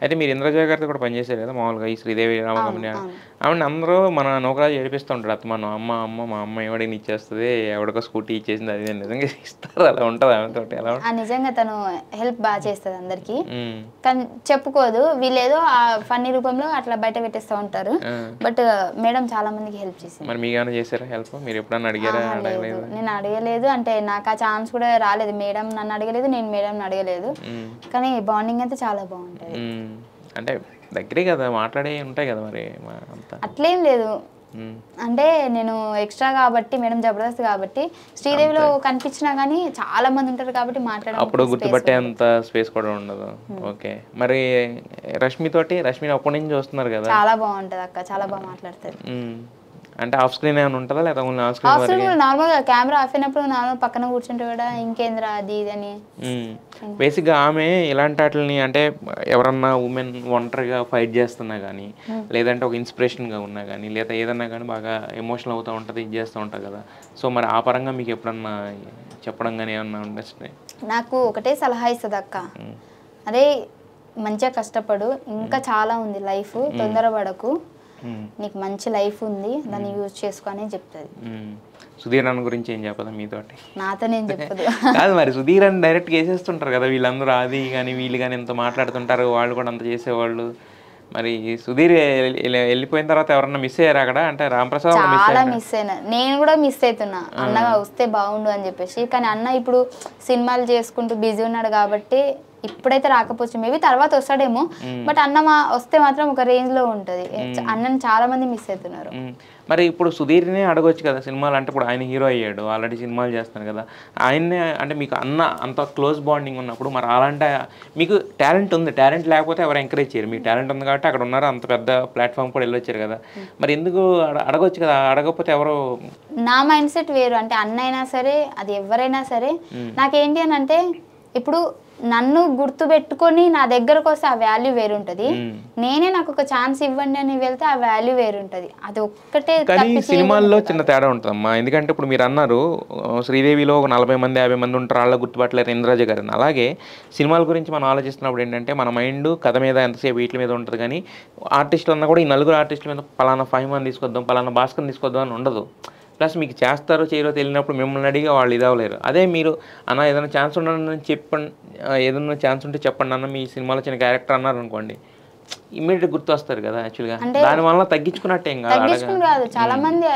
A: అయితే మీరు ఇంద్రజ గారితో కూడా పనిచేశారు కదా మామూలుగా ఈ శ్రీదేవి రామకమ్య ఆవిడ అందరూ మన నౌకరాజు ఏడిపిస్తూ ఉంటారు అత్తమాను, మా అమ్మ ఎవడిని ఇచ్చేస్తుంది, ఎవడికో స్కూటీ ఇచ్చేసింది, అది నిజంగా ఇస్తారు, అలా ఉంటుంది ఆమెతో ఎలా?
B: నిజంగా తను హెల్ప్ బాగా చేస్తుంది అందరికి, కానీ చెప్పుకోదు, వీళ్ళేదో ఫన్నీ రూపంలో అట్లా బయట పెట్టేస్తూ ఉంటారు. బట్ మేడం చాలా మందికి హెల్ప్ చేసింది.
A: మరి మీకేమైనా చేశారా హెల్ప్? మీరు ఎప్పుడన్నా అడిగారా?
B: నేను అడగలేదు, అంటే నాకు ఆ ఛాన్స్ కూడా రాలేదు. మేడం నన్ను అడగలేదు, నేను మేడం అడగలేదు, కానీ బాండింగ్ అయితే చాలా బాగుంటుంది.
A: అంటే దగ్గరే కదా మాట్లాడే ఉంటాయి కదా మరి అంతా
B: అట్లేం లేదు. అంటే నేను ఎక్స్ట్రా కాబట్టి మేడం జబర్దస్త్ కాబట్టి శ్రీదేవిలో కనిపించినా కానీ చాలా మంది ఉంటారు కాబట్టి మాట్లాడడం
A: అప్పుడు గుర్తుపట్టే అంత స్పేస్ కూడా ఉండదు. ఓకే, మరి రష్మి అప్పటి నుంచి చూస్తున్నారు కదా?
B: చాలా బాగుంటది అక్క, చాలా బాగా మాట్లాడతారు.
A: అంటే ఆఫ్ స్క్రీన్ ఏమైనా ఉంటుందా లేదా only of
B: off screen? Normal గా కెమెరా ఆఫ్ అయినప్పుడు నార్మల్ పక్కన కూర్చుంటే కూడా ఇంకేంద్రా అది ఇది అని.
A: బేసిక్గా ఆమె ఇలాంటి వాటిని అంటే ఎవరన్నా ఉమెన్ ఒంటరిగా ఫైట్ చేస్తున్నా కానీ లేదంటే ఒక ఇన్స్పిరేషన్గా ఉన్నా కానీ లేదా ఏదన్నా కానీ బాగా ఎమోషనల్ అవుతూ ఉంటుంది, ఇది చేస్తూ ఉంటుంది కదా. సో మరి ఆ పరంగా మీకు ఎప్పుడన్నా చెప్పడం కానీ ఏమన్నా ఉండొచ్చు?
B: నాకు ఒకటే సలహా ఇస్తుంది అక్క, అదే మంచిగా కష్టపడు, ఇంకా చాలా ఉంది లైఫ్, తొందరపడకు, నీకు మంచి లైఫ్ ఉంది, దాన్ని యూజ్ చేసుకొని చెప్తుంది.
A: సుధీర్ అన్న గురించి ఏం చెప్పదా మీతోటి?
B: నాతో నేను చెప్పదు
A: కాదు, మరి సుధీర్ అని డైరెక్ట్గా వేసేస్తుంటారు కదా వీళ్ళందరూ, అది కానీ వీళ్ళు కానీ ఎంత మాట్లాడుతుంటారు, వాళ్ళు కూడా అంత చేసేవాళ్ళు. మరి సుధీర్ వెళ్ళిపోయిన తర్వాత ఎవరన్నా మిస్ అయ్యారు అక్కడ? అంటే రాంప్రసాద్
B: చాలా మిస్ అయినా, నేను కూడా మిస్ అవుతున్నా, అన్నగా వస్తే బాగుండు అని చెప్పేసి. కానీ అన్న ఇప్పుడు సినిమాలు చేసుకుంటూ బిజీ ఉన్నాడు కాబట్టి ఇప్పుడైతే రాకపోవచ్చు, మేబీ తర్వాత వస్తాడేమో. బట్ అన్న వస్తే మాత్రం ఒక రేంజ్ లో ఉంటది. అన్నని చాలా మంది మిస్ అవుతున్నారు.
A: మరి ఇప్పుడు సుధీర్నే అడగొచ్చు కదా సినిమాలు, అంటే ఇప్పుడు ఆయన హీరో అయ్యాడు, ఆల్రెడీ సినిమాలు చేస్తాను కదా, ఆయన్నే అంటే మీకు అన్న అంత క్లోజ్ బాండింగ్ ఉన్నప్పుడు మరి అలాంటి మీకు టాలెంట్ ఉంది, టాలెంట్ లేకపోతే ఎవరు ఎంకరేజ్ చేయరు, మీకు టాలెంట్ ఉంది కాబట్టి అక్కడ ఉన్నారు, అంత పెద్ద ప్లాట్ఫామ్ కూడా వెళ్ళొచ్చారు కదా, మరి ఎందుకు అడగొచ్చు కదా? అడగకపోతే ఎవరు?
B: నా మైండ్ సెట్ వేరు, అంటే అన్న అయినా సరే అది ఎవరైనా సరే నాకేంటి అని అంటే ఇప్పుడు నన్ను గుర్తు పెట్టుకొని నా దగ్గరకు వస్తే ఆ వాల్యూ వేరుంటది, నేనే నాకు ఒక ఛాన్స్ ఇవ్వండి అని వెళ్తే ఆ వాల్యూ వేరుంటది. అది ఒక్కటే.
A: కానీ సినిమాల్లో చిన్న తేడా ఉంటుందమ్మా, ఎందుకంటే ఇప్పుడు మీరు అన్నారు శ్రీదేవిలో ఒక 40 మంది 50 మంది ఉంటారు, వాళ్ళ గుర్తుపట్టలేరు ఇంద్రజ గారిని. అలాగే సినిమాల గురించి మనం ఆలోచిస్తున్నప్పుడు ఏంటంటే మన మైండ్ కథ మీద ఎంతసేపు వీటి మీద ఉంటుంది, కానీ ఆర్టిస్టులు అన్నా కూడా ఈ నలుగురు ఆర్టిస్టుల మీద పలానా ఫైమాన్ తీసుకొద్దాం, పలానా భాస్కర్ తీసుకొద్దాం అని ఉండదు. ప్లస్ మీకు చేస్తారో చేయరో తెలియనప్పుడు మిమ్మల్ని అడిగి వాళ్ళు ఇదవలేరు. అదే మీరు అన్న ఏదైనా ఛాన్స్ ఉండని చెప్పండి, ఏదైనా ఛాన్స్ ఉంటే చెప్పండి అన్న, మీ సినిమాలో చిన్న క్యారెక్టర్ అన్నారు అనుకోండి, ఇమ్మీడియట్ గుర్తు వస్తారు కదా. యాక్చువల్గా దానివల్ల తగ్గించుకున్నట్టు ఏం
B: కాదు, చాలా మంది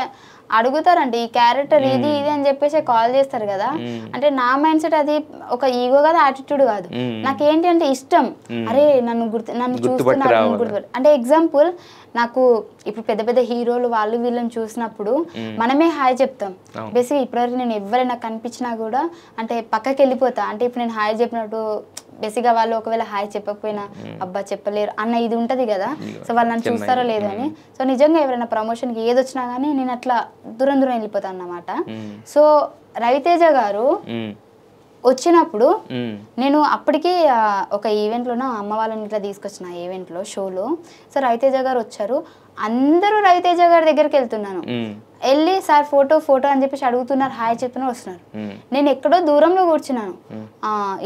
B: అడుగుతారండి ఈ క్యారెక్టర్ ఇది ఇది అని చెప్పేసి కాల్ చేస్తారు కదా. అంటే నా మైండ్ సెట్ అది ఒక ఈగో కాదు, యాటిట్యూడ్ కాదు, నాకేంటి అంటే ఇష్టం. అరే నన్ను చూస్తున్నారు అంటే ఎగ్జాంపుల్, నాకు ఇప్పుడు పెద్ద పెద్ద హీరోలు వాళ్ళు వీళ్ళని చూసినప్పుడు మనమే హాయ్ చెప్తాం. బేసిక్గా ఇప్పటివరకు నేను ఎవరైనా కనిపించినా కూడా అంటే పక్కకి వెళ్ళిపోతా, అంటే ఇప్పుడు నేను హాయ్ చెప్పినట్టు బేసిక్గా వాళ్ళు ఒకవేళ హాయ్ చెప్పకపోయినా అబ్బా చెప్పలేరు అన్న ఇది ఉంటుంది కదా. సో వాళ్ళు నన్ను చూస్తారో లేదో అని. సో నిజంగా ఎవరైనా ప్రమోషన్కి ఏది వచ్చినా కానీ నేను అట్లా దూరం దూరం వెళ్ళిపోతాను అన్నమాట. సో రవితేజ గారు వచ్చినప్పుడు నేను అప్పటికి ఒక ఈవెంట్లోనో అమ్మ వాళ్ళని ఇట్లా తీసుకొచ్చిన ఈవెంట్లో షోలో. సో రవితేజ గారు వచ్చారు, అందరూ రవితేజ గారి దగ్గరికి వెళ్తున్నాను, వెళ్ళి సార్ ఫోటో ఫోటో అని చెప్పేసి అడుగుతున్నారు, హాయ్ చెప్తున్నారు, వస్తున్నారు. నేను ఎక్కడో దూరంలో కూర్చున్నాను.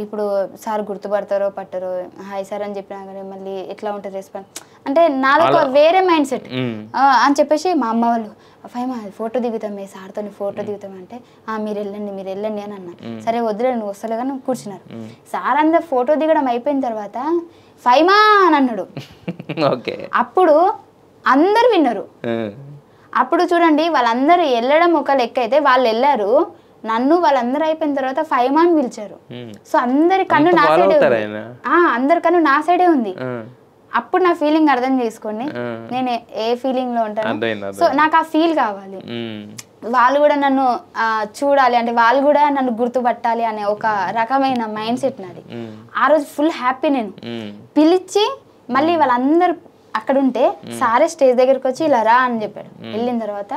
B: ఇప్పుడు సార్ గుర్తుపడతారో పట్టరో, హాయ్ సార్ అని చెప్పినా కానీ మళ్ళీ ఎట్లా ఉంటుంది రెస్పాన్స్, అంటే నాలో వేరే మైండ్ సెట్ అని చెప్పేసి మా అమ్మ వాళ్ళు ఫైమా ఫోటో దిగుతామే సార్తో, ఫోటో దిగుతామంటే మీరు వెళ్ళండి అని అన్నా. సరే వద్దులే నువ్వు వస్తలే కానీ కూర్చున్నారు. సార్ అందరు ఫోటో దిగడం అయిపోయిన తర్వాత ఫైమా అని అన్నాడు. అప్పుడు అందరు విన్నారు. అప్పుడు చూడండి వాళ్ళందరూ వెళ్ళడం ఒక లెక్క అయితే వాళ్ళు వెళ్ళారు, నన్ను వాళ్ళందరూ అయిపోయిన తర్వాత ఫైమా అని పిలిచారు. సో అందరి కన్ను నా సైడే ఉంది, అందరి కన్ను నా సైడే ఉంది. అప్పుడు నా ఫీలింగ్ అర్థం చేసుకోండి, నేను ఏ ఫీలింగ్ లో ఉంటాను. సో నాకు ఆ ఫీల్ కావాలి. వాళ్ళు కూడా నన్ను చూడాలి అంటే వాళ్ళు కూడా నన్ను గుర్తుపట్టాలి అనే ఒక రకమైన మైండ్ సెట్ నాది. ఆ రోజు ఫుల్ హ్యాపీ. నేను పిలిచి మళ్ళీ వాళ్ళందరూ అక్కడ ఉంటే సారే స్టేజ్ దగ్గరికి వచ్చి ఇలా రా అని చెప్పాడు. వెళ్ళిన తర్వాత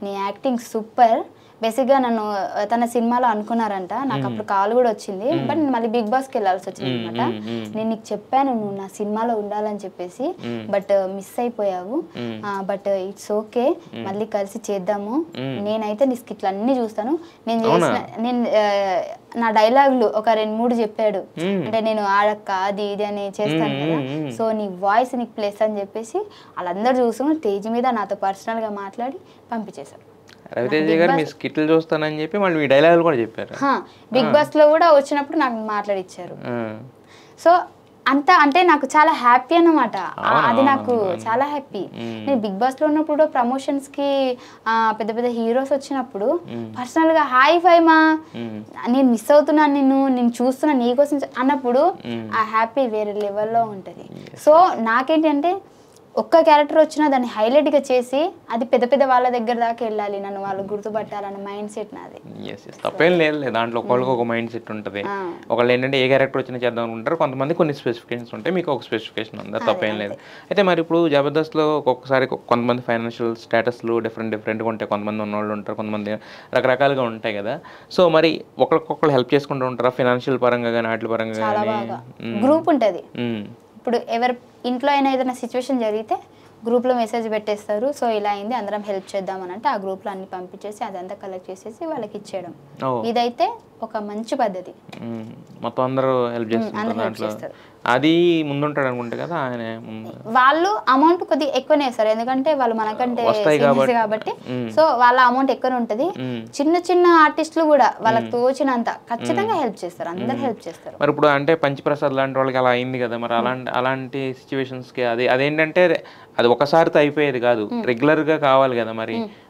B: నీ యాక్టింగ్ సూపర్, బేసిక్గా నన్ను తన సినిమాలో అనుకున్నారంట, నాకు అప్పుడు కాల్ కూడా వచ్చింది, బట్ నేను మళ్ళీ బిగ్ బాస్కి వెళ్ళాల్సి వచ్చింది అనమాట. నేను నీకు చెప్పాను నువ్వు నా సినిమాలో ఉండాలని చెప్పేసి, బట్ మిస్ అయిపోయావు, బట్ ఇట్స్ ఓకే, మళ్ళీ కలిసి చేద్దాము, నేనైతే నీ స్కిట్లు అన్ని చూస్తాను, నేను నా డైలాగులు ఒక 2-3 చెప్పాడు, అంటే నేను ఆడక్క అది ఇది అని చేస్తాను కదా, సో నీ వాయిస్ నీకు ప్లేస్ అని చెప్పేసి వాళ్ళందరూ చూసుకుని స్టేజ్ మీద నాతో పర్సనల్గా మాట్లాడి పంపించేశారు.
A: రవితేజ గారు మీ స్కిట్లు చూస్తానని చెప్పి మళ్ళీ మీ డైలాగులు కూడా చెప్పారు.
B: బిగ్ బాస్ లో కూడా వచ్చినప్పుడు నాకు మాట్లాడిచ్చారు. సో అంత అంటే నాకు చాలా హ్యాపీ అన్నమాట. అది నాకు చాలా హ్యాపీ. నేను బిగ్ బాస్ లో ఉన్నప్పుడు ప్రమోషన్స్ కి పెద్ద పెద్ద హీరోస్ వచ్చినప్పుడు పర్సనల్ గా హాయ్ ఫైమా నేను మిస్ అవుతున్నాను, నేను చూస్తున్నా నీకోసం అన్నప్పుడు ఆ హ్యాపీ వేరే లెవెల్లో ఉంటది. సో నాకేంటి అంటే ఒక్క క్యారెక్టర్ వచ్చినా దాన్ని హైలైట్గా చేసి అది పెద్ద పెద్ద వాళ్ళ దగ్గర దాకా వెళ్ళాలి, నన్ను వాళ్ళు గుర్తుపట్టాలన్న మైండ్ సెట్ నాది.
A: తప్పేం లేదు, దాంట్లో ఒకళ్ళకి ఒక మైండ్ సెట్ ఉంటుంది. ఒకళ్ళు ఏంటంటే ఏ క్యారెక్టర్ వచ్చినా చేద్దాం అనుకుంటారు, కొంతమంది కొన్ని స్పెసిఫికేషన్స్ ఉంటాయి, మీకు ఒక స్పెసిఫికేషన్ ఉంది, తప్పేం లేదు. అయితే మరి ఇప్పుడు జబర్దస్త్లో ఒక్కొక్కసారి కొంతమంది ఫైనాన్షియల్ స్టేటస్లు డిఫరెంట్గా ఉంటాయి, కొంతమంది ఉన్నవాళ్ళు ఉంటారు, కొంతమంది రకరకాలుగా ఉంటాయి కదా. సో మరి ఒకరికొకరు హెల్ప్ చేసుకుంటూ ఉంటారా ఫైనాన్షియల్ పరంగా కానీ వాటి పరంగా కానీ?
B: గ్రూప్ ఉంటుంది. ఇప్పుడు ఎవరి ఇంట్లో అయినా ఏదైనా సిచ్యువేషన్ జరిగితే గ్రూప్లో మెసేజ్ పెట్టేస్తారు, సో ఇలా అయింది అందరం హెల్ప్ చేద్దామని అంటే ఆ గ్రూప్లో అన్ని పంపించేసి అదంతా కలెక్ట్ చేసేసి వాళ్ళకి ఇచ్చేయడం. ఇదైతే ఒక మంచి పద్ధతి.
A: మొత్తం అందరూ హెల్ప్ చేస్తారు. అది ముందుంటాడు అనుకుంటే కదా ఆయన.
B: వాళ్ళు అమౌంట్ కొద్దిగా ఎక్కువనే వేస్తారు, ఎందుకంటే వాళ్ళు మనకంటే కాబట్టి, సో వాళ్ళ అమౌంట్ ఎక్కువనే ఉంటుంది. చిన్న చిన్న ఆర్టిస్టులు కూడా వాళ్ళకి తోచినంత ఖచ్చితంగా హెల్ప్ చేస్తారు, అందరు హెల్ప్ చేస్తారు.
A: మరి ఇప్పుడు అంటే పంచప్రసాద్ లాంటి వాళ్ళకి అలా అయింది కదా, మరి అలాంటి సిచ్యువేషన్స్ కి అదేంటంటే అది ఒకసారితో అయిపోయేది కాదు, రెగ్యులర్ గా కావాలి కదా.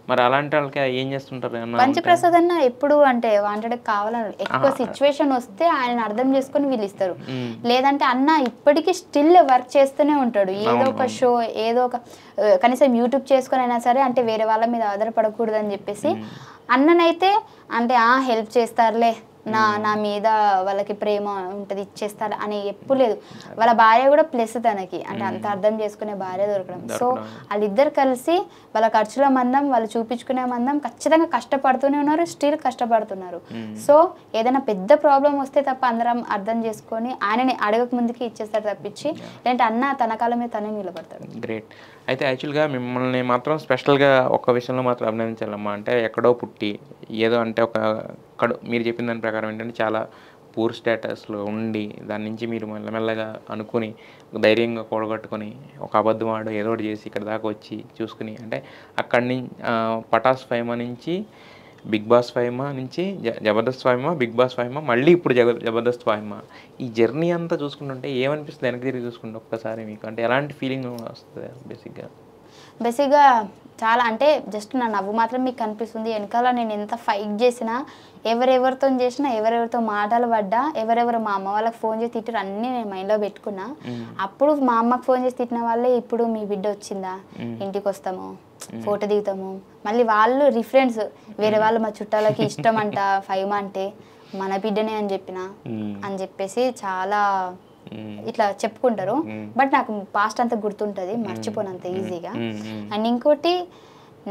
A: మరి అలాంటి వాళ్ళకి ఏం చేస్తుంటారు?
B: పంచప్రసాద్ అన్న ఎప్పుడు అంటే వాంటెడ్ కావాలని ఎక్కువ సిచ్యువేషన్ వస్తే ఆయన అర్థం చేసుకుని వీళ్ళు ఇస్తారు, లేదంటే అన్న ఇప్పటికీ స్టిల్ వర్క్ చేస్తూనే ఉంటాడు, ఏదో ఒక షో ఏదో ఒక కనీసం యూట్యూబ్ చేసుకుని అయినా సరే, అంటే వేరే వాళ్ళ మీద ఆధారపడకూడదు అని చెప్పేసి అన్ననైతే అంటే హెల్ప్ చేస్తారులే, నా మీద వాళ్ళకి ప్రేమ ఉంటుంది ఇచ్చేస్తారు అని ఎప్పుడు లేదు. వాళ్ళ భార్య కూడా ప్లస్ తనకి, అంటే అంత అర్థం చేసుకునే భార్య దొరకడం. సో వాళ్ళిద్దరు కలిసి వాళ్ళ ఖర్చుల మందం వాళ్ళు చూపించుకునే మందం ఖచ్చితంగా కష్టపడుతూనే ఉన్నారు, స్టిల్ కష్టపడుతున్నారు. సో ఏదైనా పెద్ద ప్రాబ్లం వస్తే తప్ప అందరం అర్థం చేసుకొని ఆయనని అడగక ముందుకి ఇచ్చేస్తారు తప్పించి, లేదంటే అన్న తన కాలం మీద తనే నిలబడతాడు.
A: గ్రేట్. అయితే యాక్చువల్గా మిమ్మల్ని మాత్రం స్పెషల్గా ఒక విషయంలో మాత్రం అభినందించాలమ్మా. అంటే ఎక్కడో పుట్టి ఏదో అంటే మీరు చెప్పిన దాని ప్రకారం ఏంటంటే చాలా పూర్ స్టేటస్లో ఉండి దాని నుంచి మీరు మెల్లమెల్లగా అనుకుని ధైర్యంగా కూడగట్టుకొని ఒక అబద్ధం ఆడు ఏదో ఒకటి చేసి ఇక్కడ దాకా వచ్చి చూసుకుని, అంటే అక్కడి నుంచి పటాస్ ఫైమా నుంచి బిగ్ బాస్ ఫైమా నుంచి జబర్దస్త్ ఫైమా, బిగ్ బాస్ ఫైమా, మళ్ళీ ఇప్పుడు జబర్దస్త్ ఫైమా, ఈ జర్నీ అంతా చూసుకుంటుంటే ఏమనిపిస్తుంది వెనక్కి తిరిగి చూసుకుంటే ఒక్కసారి మీకు? అంటే ఎలాంటి ఫీలింగ్ వస్తుంది
B: బేసిక్గా? చాలా అంటే జస్ట్ నా నవ్వు మాత్రం మీకు కనిపిస్తుంది, వెనకాల నేను ఎంత ఫైట్ చేసినా, ఎవరెవరితో చేసినా, ఎవరెవరితో మాటలు పడ్డా, ఎవరెవరు మా అమ్మ వాళ్ళకి ఫోన్ చేసి తిట్టారు అన్నీ నేను మైండ్లో పెట్టుకున్నా. అప్పుడు మా అమ్మకి ఫోన్ చేసి తిట్టిన వాళ్ళే ఇప్పుడు మీ బిడ్డ వచ్చిందా, ఇంటికి వస్తాము, ఫోటో దిగుతాము, మళ్ళీ వాళ్ళు రిఫరెన్స్ వేరే వాళ్ళు మా చుట్టాలకి ఇష్టం అంట ఫైమా అంటే మన బిడ్డనే అని చెప్పేసి చాలా ఇట్లా చెప్పుకుంటారు. బట్ నాకు పాస్ట్ అంతా గుర్తుంటుంది, మర్చిపోనంత ఈజీగా. అండ్ ఇంకోటి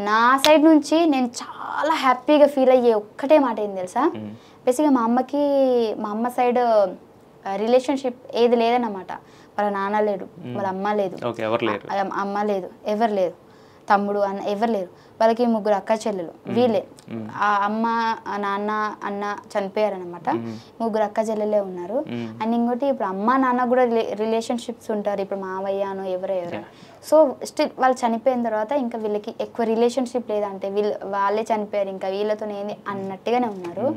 B: నా సైడ్ నుంచి నేను చాలా హ్యాపీగా ఫీల్ అయ్యే ఒక్కటే మాట ఏంది తెలుసా? బేసిక్గా మా అమ్మ సైడ్ రిలేషన్షిప్ ఏది లేదన్నమాట. వాళ్ళ నాన్న లేడు, వాళ్ళ అమ్మ లేదు, అమ్మ లేదు, ఎవరు లేరు, తమ్ముడు అన్న ఎవరు లేరు. వాళ్ళకి 3 అక్క చెల్లెలు, వీళ్ళే. ఆ అమ్మ నాన్న అన్న చనిపోయారనమాట, 3 అక్క చెల్లెలే ఉన్నారు. అండ్ ఇంకోటి ఇప్పుడు అమ్మ నాన్న కూడా రిలేషన్షిప్స్ ఉంటారు, ఇప్పుడు మావయ్యను ఎవరు. సో స్టిల్ వాళ్ళు చనిపోయిన తర్వాత ఇంకా వీళ్ళకి ఎక్కువ రిలేషన్షిప్ లేదంటే వాళ్ళే చనిపోయారు, ఇంకా వీళ్ళతో ఏంది అన్నట్టుగానే ఉన్నారు.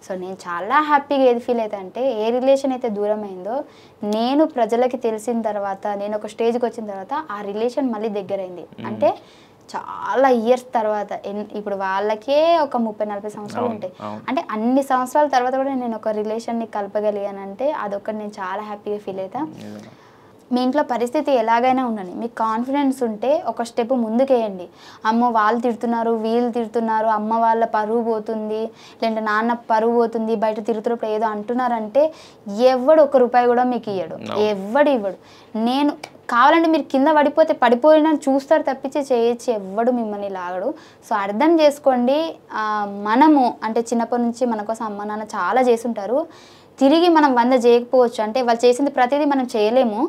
B: సో నేను చాలా హ్యాపీగా ఏది ఫీల్ అవుతా అంటే, ఏ రిలేషన్ అయితే దూరం అయిందో నేను ప్రజలకి తెలిసిన తర్వాత, నేను ఒక స్టేజ్కి వచ్చిన తర్వాత ఆ రిలేషన్ మళ్ళీ దగ్గరైంది. అంటే చాలా ఇయర్స్ తర్వాత, ఇప్పుడు వాళ్ళకే ఒక 30-40 సంవత్సరాలు ఉంటాయి, అంటే అన్ని సంవత్సరాల తర్వాత కూడా నేను ఒక రిలేషన్ని కలపగలిగానంటే అదొకటి నేను చాలా హ్యాపీగా ఫీల్ అవుతా. మీ ఇంట్లో పరిస్థితి ఎలాగైనా ఉండని, మీకు కాన్ఫిడెన్స్ ఉంటే ఒక స్టెప్ ముందుకేయండి. అమ్మో వాళ్ళు తిడుతున్నారు, వీళ్ళు తిడుతున్నారు, అమ్మ వాళ్ళ పరువు పోతుంది, లేదంటే నాన్న పరువు పోతుంది, బయట తిరుగుతున్నప్పుడు ఏదో అంటున్నారంటే ఎవడు ఒక్క రూపాయి కూడా మీకు ఇవ్వడు, ఎవడు ఇవ్వడు. నేను కావాలంటే మీరు కింద పడిపోతే పడిపోయినా చూస్తారు తప్పించి చేయొచ్చు, ఎవ్వడు మిమ్మల్ని లాగడు. సో అర్థం చేసుకోండి. మనము అంటే చిన్నప్పటి నుంచి మన కోసం అమ్మ నాన్న చాలా చేసుంటారు. తిరిగి మనం 100 చేయకపోవచ్చు, అంటే వాళ్ళు చేసింది ప్రతిదీ మనం చేయలేము.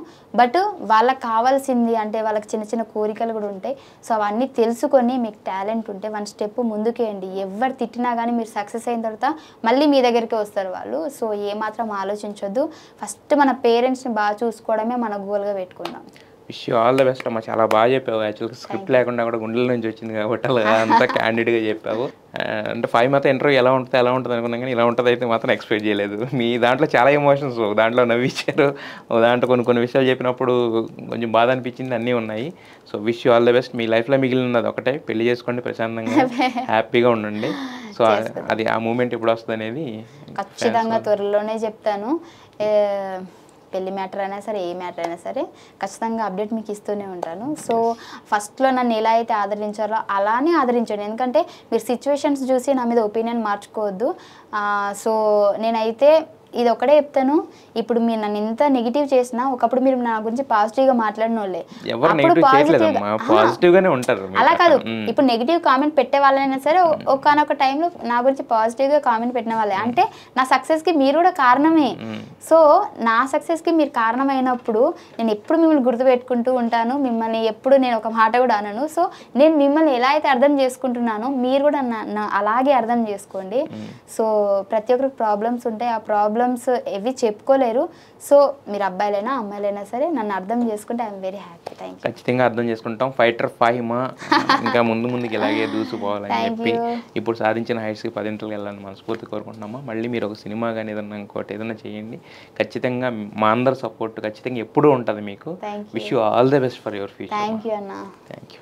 B: బట్ వాళ్ళకి కావాల్సింది అంటే వాళ్ళకి చిన్న చిన్న కోరికలు కూడా ఉంటాయి. సో అవన్నీ తెలుసుకొని మీకు టాలెంట్ ఉంటే 1 స్టెప్ ముందుకేయండి. ఎవరు తిట్టినా కానీ మీరు సక్సెస్ అయిన తర్వాత మళ్ళీ మీ దగ్గరికి వస్తారు వాళ్ళు. సో ఏమాత్రం ఆలోచించొద్దు. ఫస్ట్ మన పేరెంట్స్ని బాగా చూసుకోవడమే మన గోల్గా పెట్టుకుందాం.
A: Wish you all the best అమ్మ. చాలా బాగా చెప్పావు. యాక్చువల్గా స్క్రిప్ట్ లేకుండా కూడా గుండెల నుంచి వచ్చింది కాబట్టి అలా అంతా క్యాండిడ్గా చెప్పావు. అంటే 5 మాత్రం ఇంటర్వ్యూ ఎలా ఉంటుంది అనుకున్నాం, కానీ ఇలా ఉంటుంది అయితే మాత్రం ఎక్స్పెక్ట్ చేయలేదు. మీ దాంట్లో చాలా ఎమోషన్స్, దాంట్లో నవ్వించారు, దాంట్లో కొన్ని విషయాలు చెప్పినప్పుడు కొంచెం బాధ అనిపించింది, అన్నీ ఉన్నాయి. So wish you all the best. మీ లైఫ్లో మిగిలినది ఒకటే, పెళ్లి చేసుకోండి, ప్రశాంతంగా హ్యాపీగా ఉండండి. సో అది ఆ మూమెంట్ ఎప్పుడు వస్తుంది అనేది
B: ఖచ్చితంగా త్వరలోనే చెప్తాను. పెళ్లి మ్యాటర్ అయినా సరే, ఏ మ్యాటర్ అయినా సరే ఖచ్చితంగా అప్డేట్ మీకు ఇస్తూనే ఉంటాను. సో ఫస్ట్లో నన్ను ఎలా అయితే ఆదరించారో అలానే ఆదరించండి. ఎందుకంటే మీరు సిచ్యువేషన్స్ చూసి నా మీద ఒపీనియన్ మార్చుకోవద్దు. సో నేనైతే ఇది ఒకటే చెప్తాను, ఇప్పుడు మీరు నన్ను ఎంత నెగిటివ్ చేసినా ఒకప్పుడు మీరు నా గురించి పాజిటివ్గా మాట్లాడిన వాళ్ళే. అలా కాదు, ఇప్పుడు నెగిటివ్ కామెంట్ పెట్టే వాళ్ళైనా సరే ఒకనొక టైంలో నా గురించి పాజిటివ్గా కామెంట్ పెట్టిన వాళ్ళే. అంటే నా సక్సెస్కి మీరు కూడా కారణమే. సో నా సక్సెస్కి మీరు కారణమైనప్పుడు నేను ఎప్పుడు మిమ్మల్ని గుర్తుపెట్టుకుంటూ ఉంటాను. మిమ్మల్ని ఎప్పుడు నేను ఒక మాట కూడా అనను. సో నేను మిమ్మల్ని ఎలా అయితే అర్థం చేసుకుంటున్నానో మీరు కూడా అలాగే అర్థం చేసుకోండి. సో ప్రతి ఒక్కరికి ప్రాబ్లమ్స్ ఉంటాయి, ఆ ప్రాబ్లమ్స్ ఎవి చెప్పుకోలేరు. సో మీరు అబ్బాయిలైనా అమ్మాయిలైనా సరే నన్ను అర్థం చేసుకుంటే I'm very happy. Thank you.
A: ఖచ్చితంగా అర్థం చేసుకుంటాం. ఫైటర్ ఫాహిమా ఇంకా ముందుకి ఇలాగే దూసుకుపోవాలని చెప్పి ఇప్పుడు సాధించిన హైట్స్కి 10 వెళ్ళాలని మనస్ఫూర్తి కోరుకుంటున్నామా. మళ్ళీ మీరు ఒక సినిమా కానీ ఏదన్నా ఇంకోటి ఏదైనా చేయండి. ఖచ్చితంగా మా అందరి సపోర్ట్ ఖచ్చితంగా ఎప్పుడూ ఉంటుంది మీకు. Wish you all the best for your future.
B: Thank you అన్న.
A: Thank you.